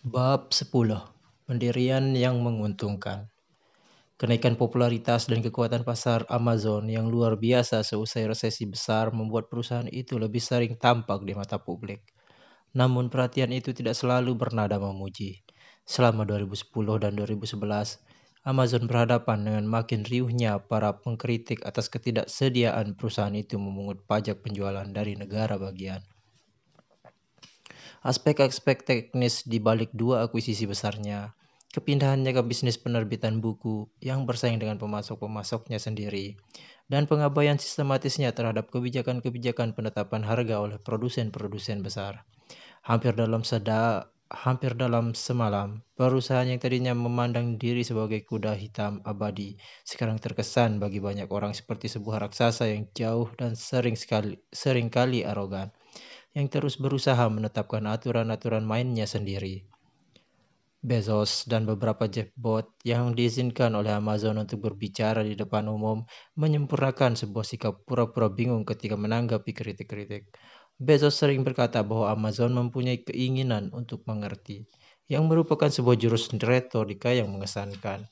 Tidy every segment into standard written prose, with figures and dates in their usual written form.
Bab 10. Pendirian yang menguntungkan. Kenaikan popularitas dan kekuatan pasar Amazon yang luar biasa seusai resesi besar membuat perusahaan itu lebih sering tampak di mata publik. Namun perhatian itu tidak selalu bernada memuji. Selama 2010 dan 2011, Amazon berhadapan dengan makin riuhnya para pengkritik atas ketidaksediaan perusahaan itu memungut pajak penjualan dari negara bagian. Aspek-aspek teknis di balik dua akuisisi besarnya, kepindahannya ke bisnis penerbitan buku yang bersaing dengan pemasok-pemasoknya sendiri, dan pengabaian sistematisnya terhadap kebijakan-kebijakan penetapan harga oleh produsen-produsen besar. Hampir dalam semalam, perusahaan yang tadinya memandang diri sebagai kuda hitam abadi, sekarang terkesan bagi banyak orang seperti sebuah raksasa yang jauh dan seringkali arogan yang terus berusaha menetapkan aturan-aturan mainnya sendiri. Bezos dan beberapa Jeffbot yang diizinkan oleh Amazon untuk berbicara di depan umum menyempurnakan sebuah sikap pura-pura bingung ketika menanggapi kritik-kritik. Bezos sering berkata bahwa Amazon mempunyai keinginan untuk mengerti, yang merupakan sebuah jurus retorika yang mengesankan,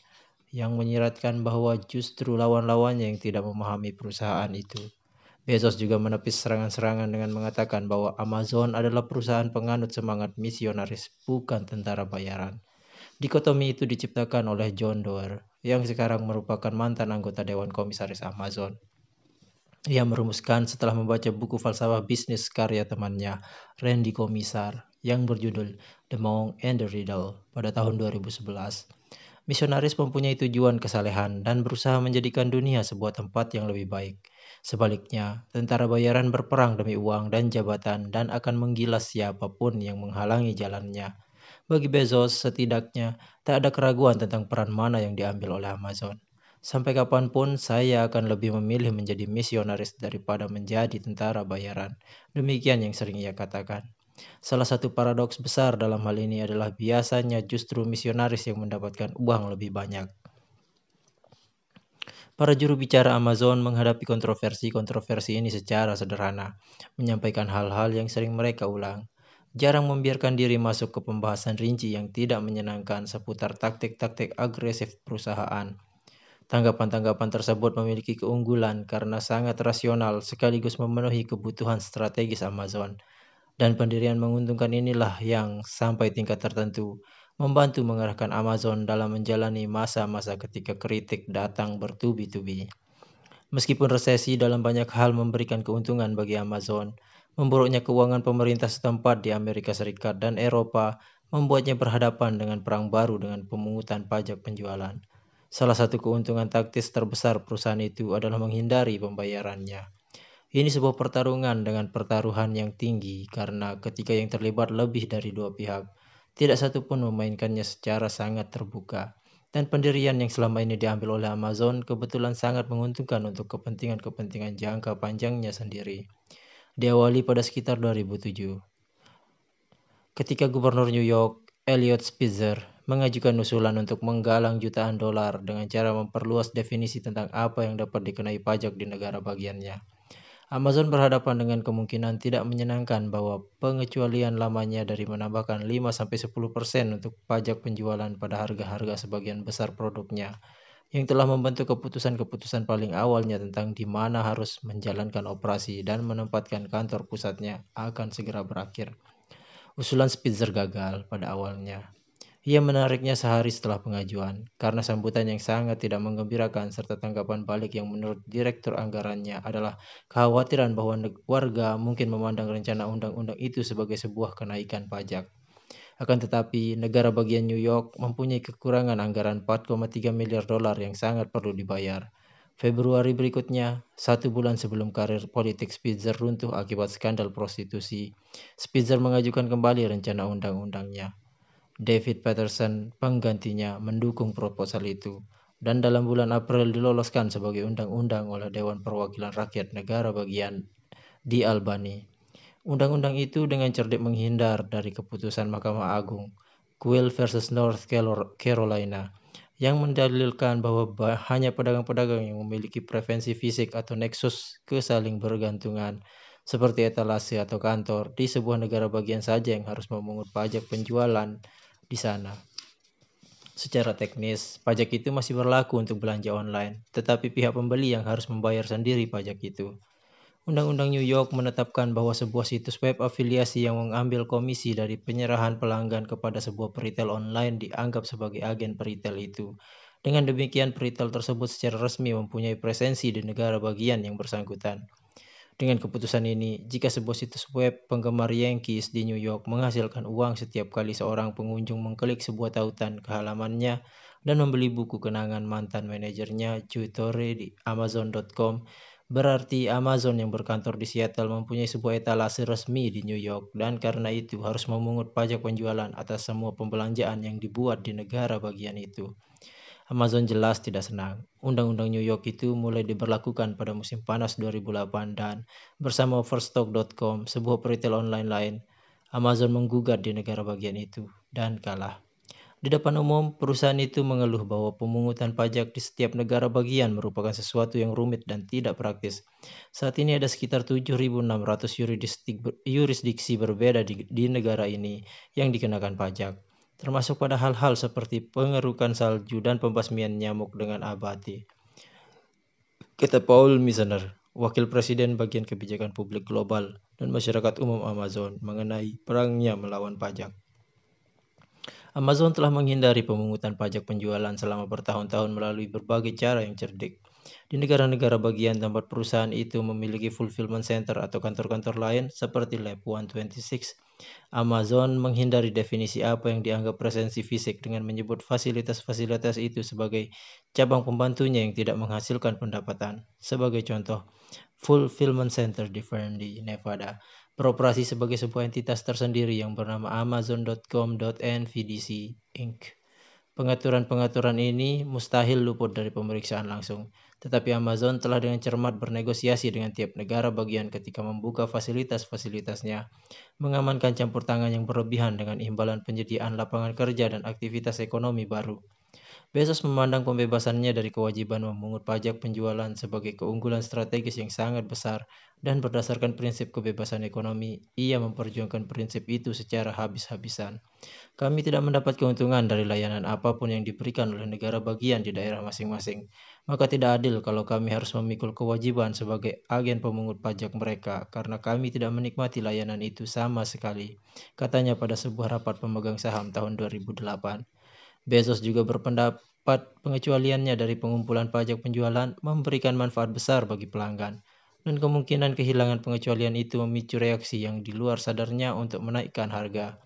yang menyiratkan bahwa justru lawan-lawannya yang tidak memahami perusahaan itu. Bezos juga menepis serangan-serangan dengan mengatakan bahwa Amazon adalah perusahaan penganut semangat misionaris, bukan tentara bayaran. Dikotomi itu diciptakan oleh John Doerr, yang sekarang merupakan mantan anggota Dewan Komisaris Amazon. Ia merumuskan setelah membaca buku falsafah bisnis karya temannya, Randy Komisar, yang berjudul The Monk and the Riddle pada tahun 2011. Misionaris mempunyai tujuan kesalehan dan berusaha menjadikan dunia sebuah tempat yang lebih baik. Sebaliknya, tentara bayaran berperang demi uang dan jabatan dan akan menggilas siapapun yang menghalangi jalannya. Bagi Bezos, setidaknya tak ada keraguan tentang peran mana yang diambil oleh Amazon. Sampai kapanpun saya akan lebih memilih menjadi misionaris daripada menjadi tentara bayaran. Demikian yang sering ia katakan. Salah satu paradoks besar dalam hal ini adalah biasanya justru misionaris yang mendapatkan uang lebih banyak. Para juru bicara Amazon menghadapi kontroversi-kontroversi ini secara sederhana, menyampaikan hal-hal yang sering mereka ulang. Jarang membiarkan diri masuk ke pembahasan rinci yang tidak menyenangkan seputar taktik-taktik agresif perusahaan. Tanggapan-tanggapan tersebut memiliki keunggulan karena sangat rasional sekaligus memenuhi kebutuhan strategis Amazon. Dan pendirian menguntungkan inilah yang sampai tingkat tertentu membantu mengarahkan Amazon dalam menjalani masa-masa ketika kritik datang bertubi-tubi. Meskipun resesi dalam banyak hal memberikan keuntungan bagi Amazon, memburuknya keuangan pemerintah setempat di Amerika Serikat dan Eropa membuatnya berhadapan dengan perang baru dengan pemungutan pajak penjualan. Salah satu keuntungan taktis terbesar perusahaan itu adalah menghindari pembayarannya. Ini sebuah pertarungan dengan pertaruhan yang tinggi karena ketika yang terlibat lebih dari dua pihak, tidak satu pun memainkannya secara sangat terbuka. Dan pendirian yang selama ini diambil oleh Amazon kebetulan sangat menguntungkan untuk kepentingan-kepentingan jangka panjangnya sendiri. Diawali pada sekitar 2007, ketika Gubernur New York, Eliot Spitzer, mengajukan usulan untuk menggalang jutaan dolar dengan cara memperluas definisi tentang apa yang dapat dikenai pajak di negara bagiannya. Amazon berhadapan dengan kemungkinan tidak menyenangkan bahwa pengecualian lamanya dari menambahkan 5-10% untuk pajak penjualan pada harga-harga sebagian besar produknya, yang telah membentuk keputusan-keputusan paling awalnya tentang di mana harus menjalankan operasi dan menempatkan kantor pusatnya akan segera berakhir. Usulan Spitzer gagal pada awalnya. Ia menariknya sehari setelah pengajuan, karena sambutan yang sangat tidak menggembirakan serta tanggapan balik yang menurut direktur anggarannya adalah kekhawatiran bahwa warga mungkin memandang rencana undang-undang itu sebagai sebuah kenaikan pajak. Akan tetapi, negara bagian New York mempunyai kekurangan anggaran 4,3 miliar dolar yang sangat perlu dibayar. Februari berikutnya, 1 bulan sebelum karir politik Spitzer runtuh akibat skandal prostitusi, Spitzer mengajukan kembali rencana undang-undangnya. David Peterson, penggantinya, mendukung proposal itu, dan dalam bulan April diloloskan sebagai undang-undang oleh Dewan Perwakilan Rakyat Negara Bagian di Albany. Undang-undang itu dengan cerdik menghindar dari keputusan Mahkamah Agung, Quill versus North Carolina, yang mendalilkan bahwa hanya pedagang-pedagang yang memiliki preferensi fisik atau neksus kesaling bergantungan, seperti etalase atau kantor, di sebuah negara bagian saja yang harus memungut pajak penjualan di sana. Secara teknis, pajak itu masih berlaku untuk belanja online, tetapi pihak pembeli yang harus membayar sendiri pajak itu. Undang-Undang New York menetapkan bahwa sebuah situs web afiliasi yang mengambil komisi dari penyerahan pelanggan kepada sebuah peritel online dianggap sebagai agen peritel itu. Dengan demikian, peritel tersebut secara resmi mempunyai presensi di negara bagian yang bersangkutan. Dengan keputusan ini, jika sebuah situs web penggemar Yankees di New York menghasilkan uang setiap kali seorang pengunjung mengklik sebuah tautan ke halamannya dan membeli buku kenangan mantan manajernya Joe Torre di Amazon.com, berarti Amazon yang berkantor di Seattle mempunyai sebuah etalase resmi di New York dan karena itu harus memungut pajak penjualan atas semua pembelanjaan yang dibuat di negara bagian itu. Amazon jelas tidak senang. Undang-undang New York itu mulai diberlakukan pada musim panas 2008 dan bersama Overstock.com, sebuah peritel online lain, Amazon menggugat di negara bagian itu dan kalah. Di depan umum, perusahaan itu mengeluh bahwa pemungutan pajak di setiap negara bagian merupakan sesuatu yang rumit dan tidak praktis. Saat ini ada sekitar 7.600 yurisdiksi berbeda di negara ini yang dikenakan pajak, termasuk pada hal-hal seperti pengerukan salju dan pembasmian nyamuk dengan abadi. Kata Paul Misener, Wakil Presiden Bagian Kebijakan Publik Global dan Masyarakat Umum Amazon mengenai perangnya melawan pajak. Amazon telah menghindari pemungutan pajak penjualan selama bertahun-tahun melalui berbagai cara yang cerdik. Di negara-negara bagian tempat perusahaan itu memiliki fulfillment center atau kantor-kantor lain seperti Lab 126, Amazon menghindari definisi apa yang dianggap presensi fisik dengan menyebut fasilitas-fasilitas itu sebagai cabang pembantunya yang tidak menghasilkan pendapatan. Sebagai contoh, Fulfillment Center di Fernley, Nevada, beroperasi sebagai sebuah entitas tersendiri yang bernama Amazon.com.nvdc Inc. Pengaturan-pengaturan ini mustahil luput dari pemeriksaan langsung, tetapi Amazon telah dengan cermat bernegosiasi dengan tiap negara bagian ketika membuka fasilitas-fasilitasnya, mengamankan campur tangan yang berlebihan dengan imbalan penyediaan lapangan kerja dan aktivitas ekonomi baru. Bezos memandang pembebasannya dari kewajiban memungut pajak penjualan sebagai keunggulan strategis yang sangat besar dan berdasarkan prinsip kebebasan ekonomi, ia memperjuangkan prinsip itu secara habis-habisan. Kami tidak mendapat keuntungan dari layanan apapun yang diberikan oleh negara bagian di daerah masing-masing. Maka tidak adil kalau kami harus memikul kewajiban sebagai agen pemungut pajak mereka karena kami tidak menikmati layanan itu sama sekali, katanya pada sebuah rapat pemegang saham tahun 2008. Bezos juga berpendapat pengecualiannya dari pengumpulan pajak penjualan memberikan manfaat besar bagi pelanggan, dan kemungkinan kehilangan pengecualian itu memicu reaksi yang di luar sadarnya untuk menaikkan harga.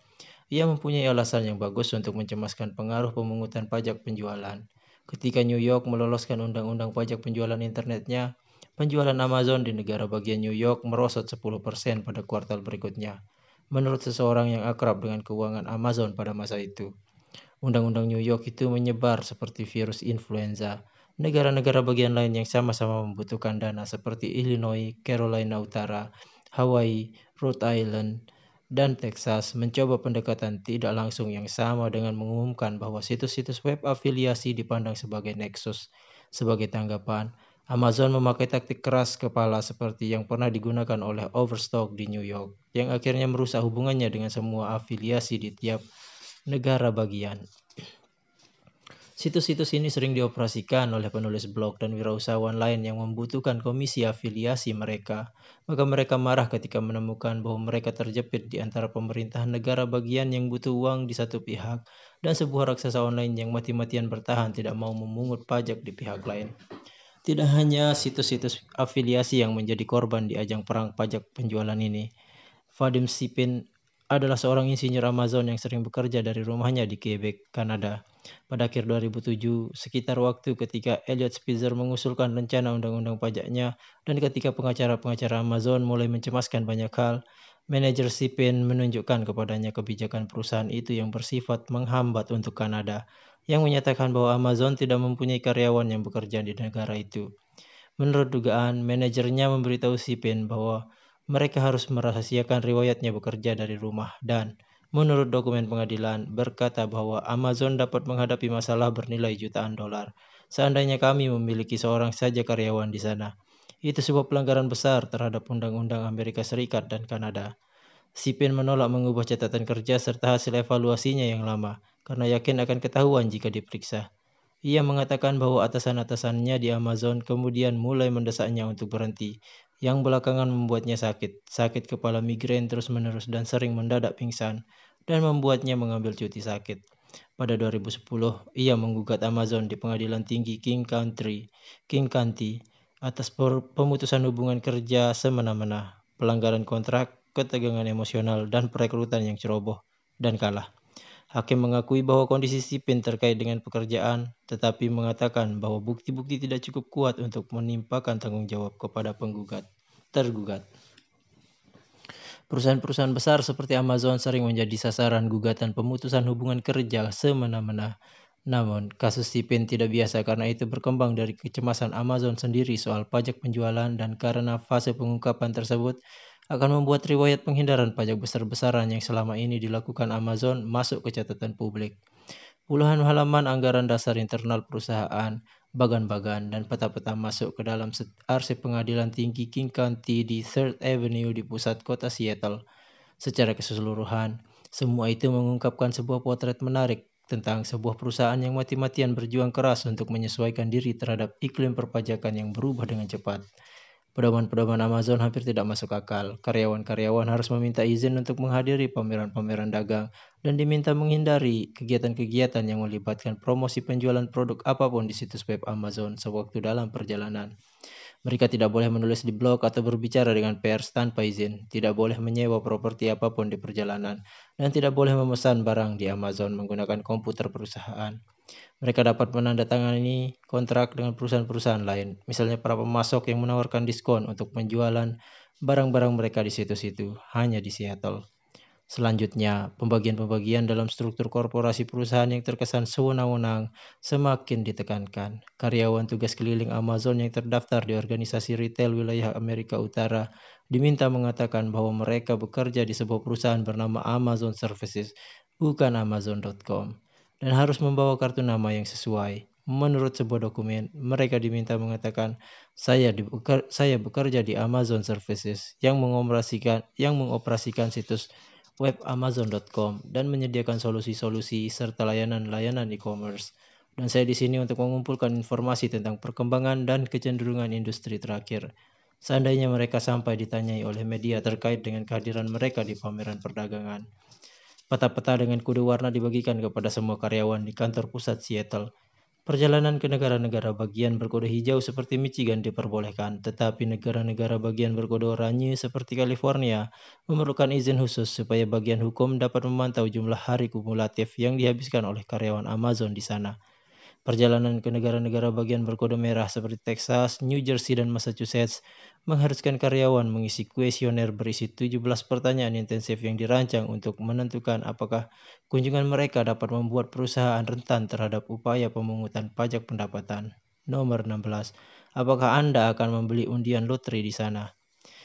Ia mempunyai alasan yang bagus untuk mencemaskan pengaruh pemungutan pajak penjualan. Ketika New York meloloskan undang-undang pajak penjualan internetnya, penjualan Amazon di negara bagian New York merosot 10% pada kuartal berikutnya, menurut seseorang yang akrab dengan keuangan Amazon pada masa itu. Undang-undang New York itu menyebar seperti virus influenza. Negara-negara bagian lain yang sama-sama membutuhkan dana seperti Illinois, Carolina Utara, Hawaii, Rhode Island, dan Texas mencoba pendekatan tidak langsung yang sama dengan mengumumkan bahwa situs-situs web afiliasi dipandang sebagai nexus. Sebagai tanggapan, Amazon memakai taktik keras kepala seperti yang pernah digunakan oleh Overstock di New York, yang akhirnya merusak hubungannya dengan semua afiliasi di tiap negara bagian. Situs-situs ini sering dioperasikan oleh penulis blog dan wirausahawan lain yang membutuhkan komisi afiliasi mereka. Maka mereka marah ketika menemukan bahwa mereka terjepit di antara pemerintahan negara bagian yang butuh uang di satu pihak dan sebuah raksasa online yang mati-matian bertahan tidak mau memungut pajak di pihak lain. Tidak hanya situs-situs afiliasi yang menjadi korban di ajang perang pajak penjualan ini. Vadim Sipin adalah seorang insinyur Amazon yang sering bekerja dari rumahnya di Quebec, Kanada. Pada akhir 2007, sekitar waktu ketika Eliot Spitzer mengusulkan rencana undang-undang pajaknya dan ketika pengacara-pengacara Amazon mulai mencemaskan banyak hal, manajer Sipin menunjukkan kepadanya kebijakan perusahaan itu yang bersifat menghambat untuk Kanada, yang menyatakan bahwa Amazon tidak mempunyai karyawan yang bekerja di negara itu. Menurut dugaan, manajernya memberitahu Sipin bahwa mereka harus merahasiakan riwayatnya bekerja dari rumah dan, menurut dokumen pengadilan, berkata bahwa Amazon dapat menghadapi masalah bernilai jutaan dolar seandainya kami memiliki seorang saja karyawan di sana. Itu sebuah pelanggaran besar terhadap undang-undang Amerika Serikat dan Kanada. Sipin menolak mengubah catatan kerja serta hasil evaluasinya yang lama karena yakin akan ketahuan jika diperiksa. Ia mengatakan bahwa atasan-atasannya di Amazon kemudian mulai mendesaknya untuk berhenti, yang belakangan membuatnya sakit kepala migrain terus-menerus dan sering mendadak pingsan, dan membuatnya mengambil cuti sakit. Pada 2010, ia menggugat Amazon di Pengadilan Tinggi King County atas pemutusan hubungan kerja semena-mena, pelanggaran kontrak, ketegangan emosional, dan perekrutan yang ceroboh, dan kalah. Hakim mengakui bahwa kondisi Sipin terkait dengan pekerjaan, tetapi mengatakan bahwa bukti-bukti tidak cukup kuat untuk menimpakan tanggung jawab kepada tergugat. Perusahaan-perusahaan besar seperti Amazon sering menjadi sasaran gugatan pemutusan hubungan kerja semena-mena. Namun, kasus Sipin tidak biasa karena itu berkembang dari kecemasan Amazon sendiri soal pajak penjualan dan karena fase pengungkapan tersebut akan membuat riwayat penghindaran pajak besar-besaran yang selama ini dilakukan Amazon masuk ke catatan publik. Puluhan halaman anggaran dasar internal perusahaan, bagan-bagan, dan peta-peta masuk ke dalam arsip Pengadilan Tinggi King County di 3rd Avenue di pusat kota Seattle. Secara keseluruhan, semua itu mengungkapkan sebuah potret menarik tentang sebuah perusahaan yang mati-matian berjuang keras untuk menyesuaikan diri terhadap iklim perpajakan yang berubah dengan cepat. Pedoman-pedoman Amazon hampir tidak masuk akal. Karyawan-karyawan harus meminta izin untuk menghadiri pameran-pameran dagang dan diminta menghindari kegiatan-kegiatan yang melibatkan promosi penjualan produk apapun di situs web Amazon sewaktu dalam perjalanan. Mereka tidak boleh menulis di blog atau berbicara dengan pers tanpa izin, tidak boleh menyewa properti apapun di perjalanan, dan tidak boleh memesan barang di Amazon menggunakan komputer perusahaan. Mereka dapat menandatangani kontrak dengan perusahaan-perusahaan lain, misalnya para pemasok yang menawarkan diskon untuk penjualan barang-barang mereka di situs itu, hanya di Seattle. Selanjutnya, pembagian-pembagian dalam struktur korporasi perusahaan yang terkesan sewenang-wenang semakin ditekankan. Karyawan tugas keliling Amazon yang terdaftar di organisasi retail wilayah Amerika Utara diminta mengatakan bahwa mereka bekerja di sebuah perusahaan bernama Amazon Services, bukan Amazon.com, dan harus membawa kartu nama yang sesuai. Menurut sebuah dokumen, mereka diminta mengatakan, saya bekerja di Amazon Services yang mengoperasikan situs web Amazon.com dan menyediakan solusi-solusi serta layanan-layanan e-commerce. Dan saya di sini untuk mengumpulkan informasi tentang perkembangan dan kecenderungan industri terakhir. Seandainya mereka sampai ditanyai oleh media terkait dengan kehadiran mereka di pameran perdagangan. Peta-peta dengan kode warna dibagikan kepada semua karyawan di kantor pusat Seattle. Perjalanan ke negara-negara bagian berkode hijau seperti Michigan diperbolehkan, tetapi negara-negara bagian berkode oranye seperti California memerlukan izin khusus supaya bagian hukum dapat memantau jumlah hari kumulatif yang dihabiskan oleh karyawan Amazon di sana. Perjalanan ke negara-negara bagian berkode merah seperti Texas, New Jersey, dan Massachusetts mengharuskan karyawan mengisi kuesioner berisi 17 pertanyaan intensif yang dirancang untuk menentukan apakah kunjungan mereka dapat membuat perusahaan rentan terhadap upaya pemungutan pajak pendapatan. Nomor 16. Apakah Anda akan membeli undian lotre di sana?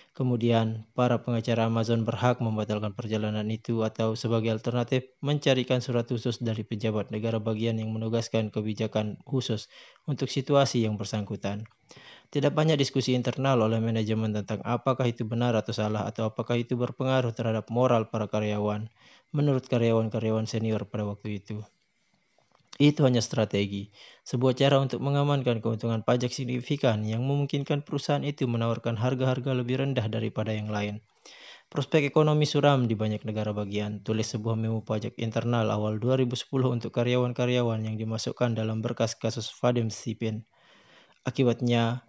Kemudian, para pengacara Amazon berhak membatalkan perjalanan itu atau sebagai alternatif mencarikan surat khusus dari pejabat negara bagian yang menugaskan kebijakan khusus untuk situasi yang bersangkutan. Tidak banyak diskusi internal oleh manajemen tentang apakah itu benar atau salah atau apakah itu berpengaruh terhadap moral para karyawan, menurut karyawan-karyawan senior pada waktu itu. Itu hanya strategi, sebuah cara untuk mengamankan keuntungan pajak signifikan yang memungkinkan perusahaan itu menawarkan harga-harga lebih rendah daripada yang lain. Prospek ekonomi suram di banyak negara bagian, tulis sebuah memo pajak internal awal 2010 untuk karyawan-karyawan yang dimasukkan dalam berkas kasus Vadim Sipin. Akibatnya,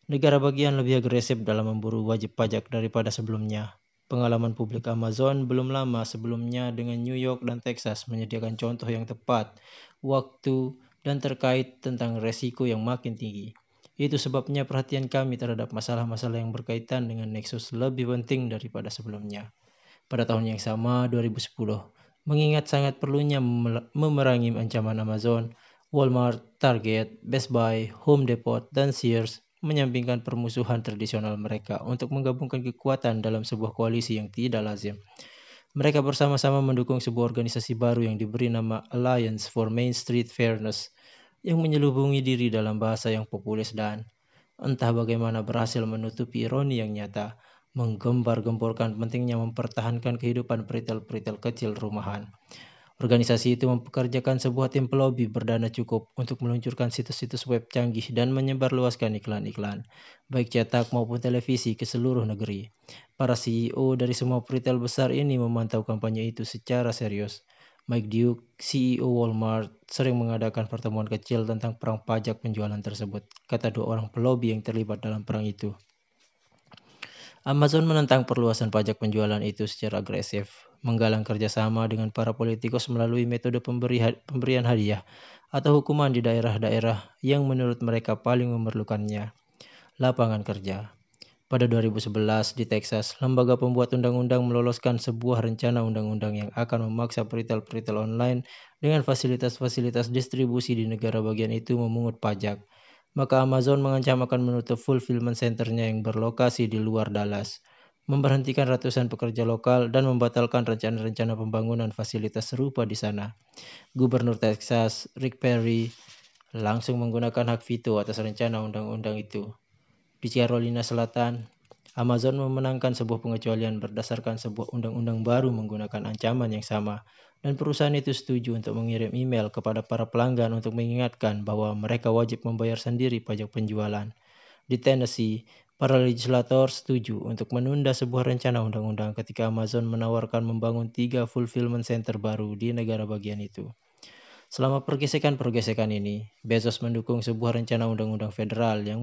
negara bagian lebih agresif dalam memburu wajib pajak daripada sebelumnya. Pengalaman publik Amazon belum lama sebelumnya dengan New York dan Texas menyediakan contoh yang tepat, waktu, dan terkait tentang resiko yang makin tinggi. Itu sebabnya perhatian kami terhadap masalah-masalah yang berkaitan dengan Nexus lebih penting daripada sebelumnya. Pada tahun yang sama, 2010, mengingat sangat perlunya memerangi ancaman Amazon, Walmart, Target, Best Buy, Home Depot, dan Sears menyampingkan permusuhan tradisional mereka untuk menggabungkan kekuatan dalam sebuah koalisi yang tidak lazim. Mereka bersama-sama mendukung sebuah organisasi baru yang diberi nama Alliance for Main Street Fairness, yang menyelubungi diri dalam bahasa yang populis dan, entah bagaimana, berhasil menutupi ironi yang nyata, menggembar-gemborkan pentingnya mempertahankan kehidupan peritel-peritel kecil rumahan. Organisasi itu mempekerjakan sebuah tim pelobi berdana cukup untuk meluncurkan situs-situs web canggih dan menyebarluaskan iklan-iklan, baik cetak maupun televisi ke seluruh negeri. Para CEO dari semua retail besar ini memantau kampanye itu secara serius. Mike Duke, CEO Walmart, sering mengadakan pertemuan kecil tentang perang pajak penjualan tersebut, kata dua orang pelobi yang terlibat dalam perang itu. Amazon menentang perluasan pajak penjualan itu secara agresif, menggalang kerjasama dengan para politikus melalui metode pemberian hadiah atau hukuman di daerah-daerah yang menurut mereka paling memerlukannya. Lapangan kerja. Pada 2011 di Texas, lembaga pembuat undang-undang meloloskan sebuah rencana undang-undang yang akan memaksa peritel-peritel online dengan fasilitas-fasilitas distribusi di negara bagian itu memungut pajak. Maka Amazon mengancam akan menutup fulfillment centernya yang berlokasi di luar Dallas, memberhentikan ratusan pekerja lokal dan membatalkan rencana-rencana pembangunan fasilitas serupa di sana. Gubernur Texas, Rick Perry, langsung menggunakan hak veto atas rencana undang-undang itu. Di Carolina Selatan, Amazon memenangkan sebuah pengecualian berdasarkan sebuah undang-undang baru menggunakan ancaman yang sama, dan perusahaan itu setuju untuk mengirim email kepada para pelanggan untuk mengingatkan bahwa mereka wajib membayar sendiri pajak penjualan. Di Tennessee, para legislator setuju untuk menunda sebuah rencana undang-undang ketika Amazon menawarkan membangun 3 fulfillment center baru di negara bagian itu. Selama pergesekan-pergesekan ini, Bezos mendukung sebuah rencana undang-undang federal yang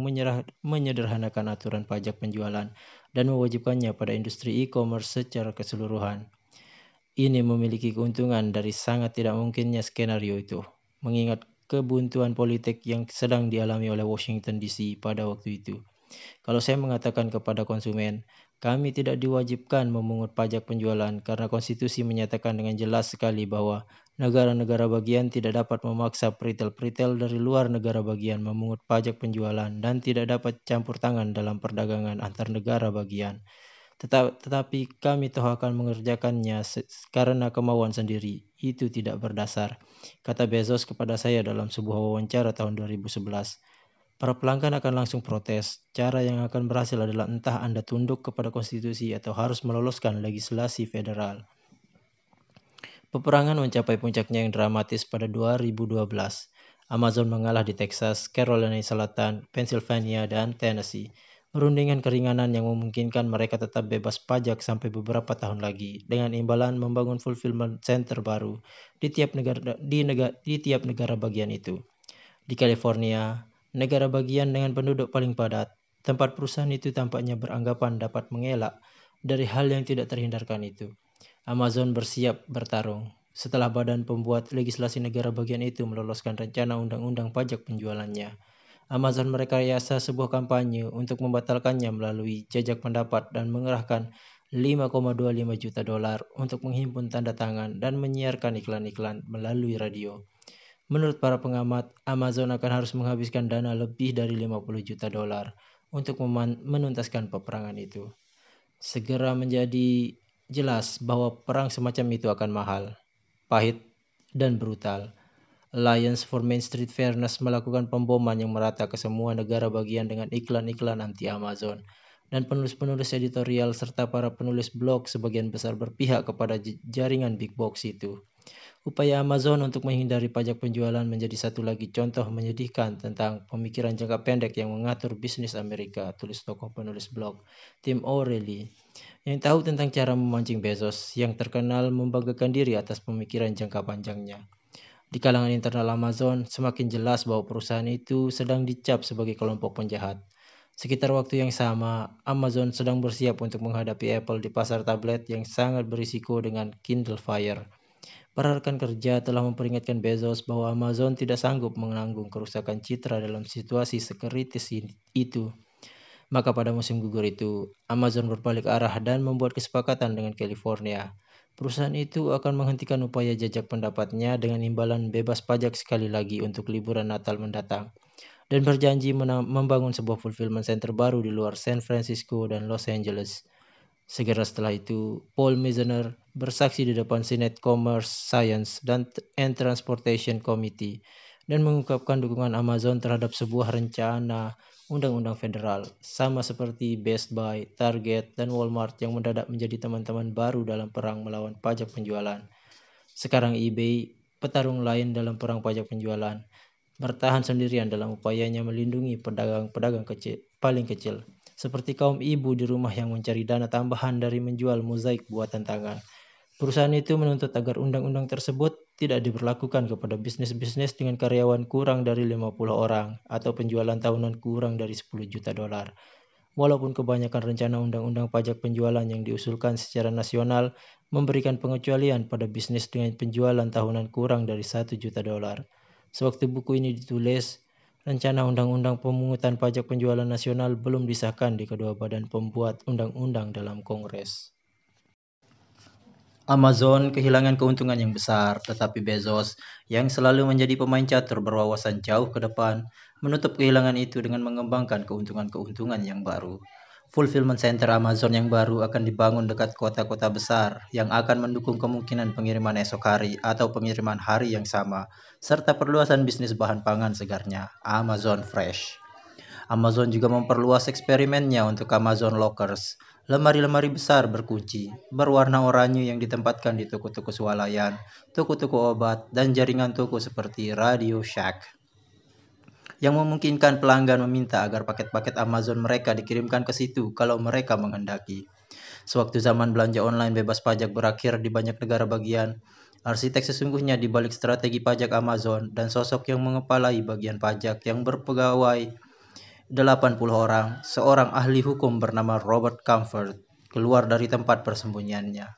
menyederhanakan aturan pajak penjualan dan mewajibkannya pada industri e-commerce secara keseluruhan. Ini memiliki keuntungan dari sangat tidak mungkinnya skenario itu, mengingat kebuntuan politik yang sedang dialami oleh Washington DC pada waktu itu. Kalau saya mengatakan kepada konsumen, kami tidak diwajibkan memungut pajak penjualan karena konstitusi menyatakan dengan jelas sekali bahwa negara-negara bagian tidak dapat memaksa peritel-peritel dari luar negara bagian memungut pajak penjualan dan tidak dapat campur tangan dalam perdagangan antar negara bagian. Tetapi kami toh akan mengerjakannya karena kemauan sendiri. Itu tidak berdasar, kata Bezos kepada saya dalam sebuah wawancara tahun 2011. Para pelanggan akan langsung protes. Cara yang akan berhasil adalah entah Anda tunduk kepada konstitusi atau harus meloloskan legislasi federal. Peperangan mencapai puncaknya yang dramatis pada 2012. Amazon mengalah di Texas, Carolina Selatan, Pennsylvania, dan Tennessee. Perundingan keringanan yang memungkinkan mereka tetap bebas pajak sampai beberapa tahun lagi, dengan imbalan membangun fulfillment center baru di tiap negara bagian itu. Di California, negara bagian dengan penduduk paling padat, tempat perusahaan itu tampaknya beranggapan dapat mengelak dari hal yang tidak terhindarkan itu. Amazon bersiap bertarung setelah badan pembuat legislasi negara bagian itu meloloskan rencana undang-undang pajak penjualannya. Amazon merekayasa sebuah kampanye untuk membatalkannya melalui jajak pendapat dan mengerahkan $5,25 juta untuk menghimpun tanda tangan dan menyiarkan iklan-iklan melalui radio. Menurut para pengamat, Amazon akan harus menghabiskan dana lebih dari $50 juta untuk menuntaskan peperangan itu. Segera menjadi jelas bahwa perang semacam itu akan mahal, pahit, dan brutal. Alliance for Main Street Fairness melakukan pemboman yang merata ke semua negara bagian dengan iklan-iklan anti-Amazon. Dan penulis-penulis editorial serta para penulis blog sebagian besar berpihak kepada jaringan big box itu. Upaya Amazon untuk menghindari pajak penjualan menjadi satu lagi contoh menyedihkan tentang pemikiran jangka pendek yang mengatur bisnis Amerika, tulis tokoh penulis blog Tim O'Reilly, yang tahu tentang cara memancing Bezos yang terkenal membanggakan diri atas pemikiran jangka panjangnya. Di kalangan internal Amazon, semakin jelas bahwa perusahaan itu sedang dicap sebagai kelompok penjahat. Sekitar waktu yang sama, Amazon sedang bersiap untuk menghadapi Apple di pasar tablet yang sangat berisiko dengan Kindle Fire. Para rekan kerja telah memperingatkan Bezos bahwa Amazon tidak sanggup menanggung kerusakan citra dalam situasi sekritis itu. Maka pada musim gugur itu, Amazon berbalik arah dan membuat kesepakatan dengan California. Perusahaan itu akan menghentikan upaya jajak pendapatnya dengan imbalan bebas pajak sekali lagi untuk liburan Natal mendatang, dan berjanji membangun sebuah fulfillment center baru di luar San Francisco dan Los Angeles. Segera setelah itu, Paul Meisner bersaksi di depan Senate Commerce, Science, and Transportation Committee dan mengungkapkan dukungan Amazon terhadap sebuah rencana undang-undang federal, sama seperti Best Buy, Target, dan Walmart yang mendadak menjadi teman-teman baru dalam perang melawan pajak penjualan. Sekarang eBay, petarung lain dalam perang pajak penjualan, bertahan sendirian dalam upayanya melindungi pedagang-pedagang paling kecil, seperti kaum ibu di rumah yang mencari dana tambahan dari menjual mozaik buatan tangan. Perusahaan itu menuntut agar undang-undang tersebut tidak diberlakukan kepada bisnis-bisnis dengan karyawan kurang dari 50 orang atau penjualan tahunan kurang dari 10 juta dolar. Walaupun kebanyakan rencana undang-undang pajak penjualan yang diusulkan secara nasional memberikan pengecualian pada bisnis dengan penjualan tahunan kurang dari 1 juta dolar. Sewaktu buku ini ditulis, rencana undang-undang pemungutan pajak penjualan nasional belum disahkan di kedua badan pembuat undang-undang dalam Kongres. Amazon kehilangan keuntungan yang besar, tetapi Bezos, yang selalu menjadi pemain catur berwawasan jauh ke depan, menutup kehilangan itu dengan mengembangkan keuntungan-keuntungan yang baru. Fulfillment Center Amazon yang baru akan dibangun dekat kota-kota besar yang akan mendukung kemungkinan pengiriman esok hari atau pengiriman hari yang sama, serta perluasan bisnis bahan pangan segarnya, Amazon Fresh. Amazon juga memperluas eksperimennya untuk Amazon Lockers, lemari-lemari besar berkunci, berwarna oranye yang ditempatkan di toko-toko swalayan, toko-toko obat, dan jaringan toko seperti Radio Shack, yang memungkinkan pelanggan meminta agar paket-paket Amazon mereka dikirimkan ke situ kalau mereka menghendaki. Sewaktu zaman belanja online bebas pajak berakhir di banyak negara bagian, arsitek sesungguhnya di balik strategi pajak Amazon dan sosok yang mengepalai bagian pajak yang berpegawai 80 orang, seorang ahli hukum bernama Robert Comfort keluar dari tempat persembunyiannya.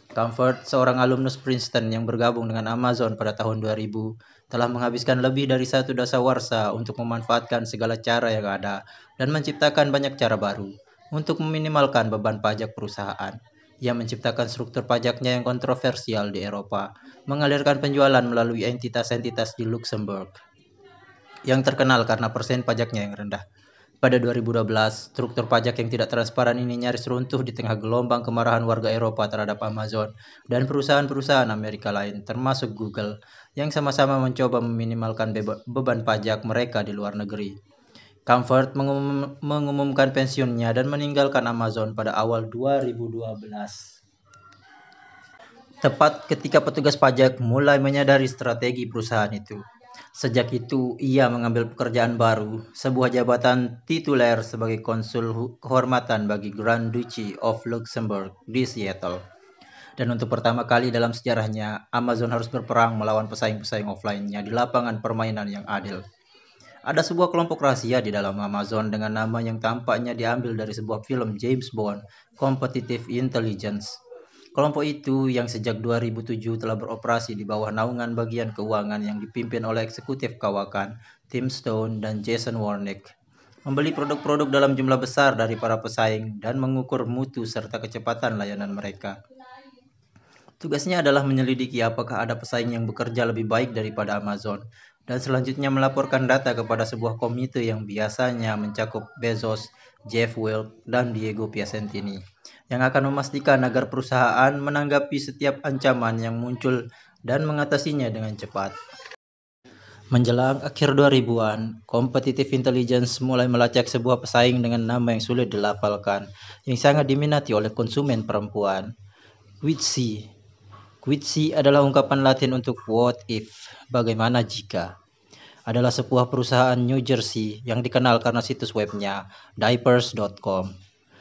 Comfort, seorang alumnus Princeton yang bergabung dengan Amazon pada tahun 2000, telah menghabiskan lebih dari 1 dasawarsa untuk memanfaatkan segala cara yang ada dan menciptakan banyak cara baru untuk meminimalkan beban pajak perusahaan. Ia menciptakan struktur pajaknya yang kontroversial di Eropa, mengalirkan penjualan melalui entitas-entitas di Luxembourg yang terkenal karena persen pajaknya yang rendah. Pada 2012, struktur pajak yang tidak transparan ini nyaris runtuh di tengah gelombang kemarahan warga Eropa terhadap Amazon dan perusahaan-perusahaan Amerika lain, termasuk Google, yang sama-sama mencoba meminimalkan beban pajak mereka di luar negeri. Comfort mengumumkan pensiunnya dan meninggalkan Amazon pada awal 2012. Tepat ketika petugas pajak mulai menyadari strategi perusahaan itu. Sejak itu, ia mengambil pekerjaan baru, sebuah jabatan tituler sebagai konsul kehormatan bagi Grand Duchy of Luxembourg di Seattle. Dan untuk pertama kali dalam sejarahnya, Amazon harus berperang melawan pesaing-pesaing offline-nya di lapangan permainan yang adil. Ada sebuah kelompok rahasia di dalam Amazon dengan nama yang tampaknya diambil dari sebuah film James Bond, Competitive Intelligence. Kelompok itu yang sejak 2007 telah beroperasi di bawah naungan bagian keuangan yang dipimpin oleh eksekutif kawakan Tim Stone dan Jason Warnick, membeli produk-produk dalam jumlah besar dari para pesaing dan mengukur mutu serta kecepatan layanan mereka. Tugasnya adalah menyelidiki apakah ada pesaing yang bekerja lebih baik daripada Amazon, dan selanjutnya melaporkan data kepada sebuah komite yang biasanya mencakup Bezos, Jeff Wilk, dan Diego Piacentini, yang akan memastikan agar perusahaan menanggapi setiap ancaman yang muncul dan mengatasinya dengan cepat. Menjelang akhir 2000-an, Competitive Intelligence mulai melacak sebuah pesaing dengan nama yang sulit dilafalkan, yang sangat diminati oleh konsumen perempuan, Quidsi. Quidsi adalah ungkapan Latin untuk what if, bagaimana jika. Adalah sebuah perusahaan New Jersey yang dikenal karena situs webnya diapers.com.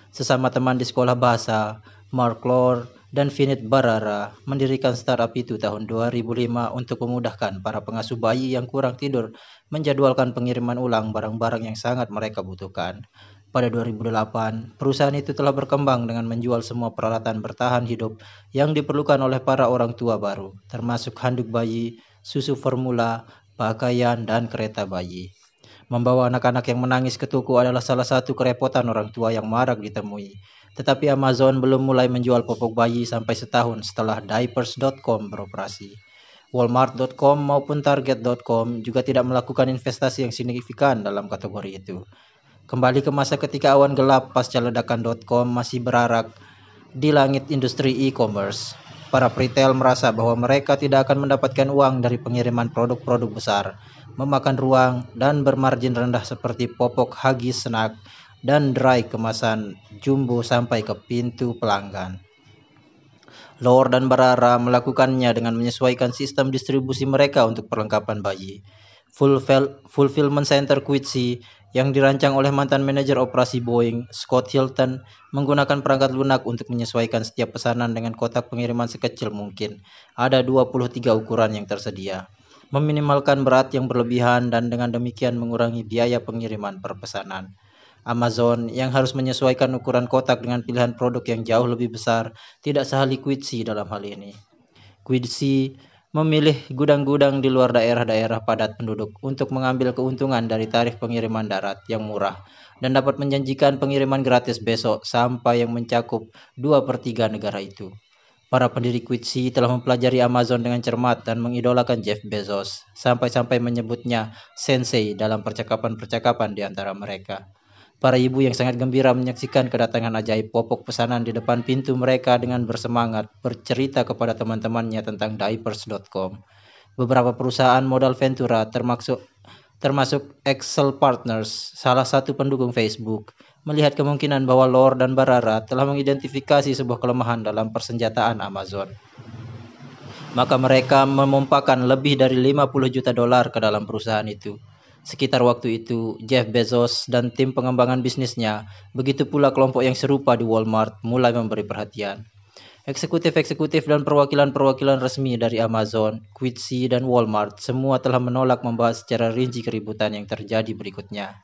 Sesama teman di sekolah bahasa, Mark Lore dan Vinit Barara mendirikan startup itu tahun 2005 untuk memudahkan para pengasuh bayi yang kurang tidur menjadwalkan pengiriman ulang barang-barang yang sangat mereka butuhkan. Pada 2008, perusahaan itu telah berkembang dengan menjual semua peralatan bertahan hidup yang diperlukan oleh para orang tua baru, termasuk handuk bayi, susu formula, pakaian, dan kereta bayi. Membawa anak-anak yang menangis ke toko adalah salah satu kerepotan orang tua yang marak ditemui. Tetapi Amazon belum mulai menjual popok bayi sampai setahun setelah diapers.com beroperasi. Walmart.com maupun Target.com juga tidak melakukan investasi yang signifikan dalam kategori itu. Kembali ke masa ketika awan gelap pasca ledakan.com masih berarak di langit industri e-commerce. Para retail merasa bahwa mereka tidak akan mendapatkan uang dari pengiriman produk-produk besar, memakan ruang, dan bermargin rendah seperti popok Huggies snack dan dry kemasan jumbo sampai ke pintu pelanggan. Lore dan Barara melakukannya dengan menyesuaikan sistem distribusi mereka untuk perlengkapan bayi. Fulfillment Center Quincy yang dirancang oleh mantan manajer operasi Boeing, Scott Hilton, menggunakan perangkat lunak untuk menyesuaikan setiap pesanan dengan kotak pengiriman sekecil mungkin. Ada 23 ukuran yang tersedia. Meminimalkan berat yang berlebihan dan dengan demikian mengurangi biaya pengiriman per pesanan. Amazon yang harus menyesuaikan ukuran kotak dengan pilihan produk yang jauh lebih besar tidak seahli Quidsi dalam hal ini. Quidsi memilih gudang-gudang di luar daerah-daerah padat penduduk untuk mengambil keuntungan dari tarif pengiriman darat yang murah dan dapat menjanjikan pengiriman gratis besok sampai yang mencakup 2/3 negara itu. Para pendiri Quidsi telah mempelajari Amazon dengan cermat dan mengidolakan Jeff Bezos, sampai-sampai menyebutnya sensei dalam percakapan-percakapan di antara mereka. Para ibu yang sangat gembira menyaksikan kedatangan ajaib popok pesanan di depan pintu mereka dengan bersemangat bercerita kepada teman-temannya tentang diapers.com. Beberapa perusahaan modal Ventura termasuk Excel Partners, salah satu pendukung Facebook, melihat kemungkinan bahwa Lore dan Barara telah mengidentifikasi sebuah kelemahan dalam persenjataan Amazon. Maka mereka memompakan lebih dari 50 juta dolar ke dalam perusahaan itu. Sekitar waktu itu, Jeff Bezos dan tim pengembangan bisnisnya, begitu pula kelompok yang serupa di Walmart, mulai memberi perhatian. Eksekutif-eksekutif dan perwakilan-perwakilan resmi dari Amazon, Quidsi, dan Walmart semua telah menolak membahas secara rinci keributan yang terjadi berikutnya.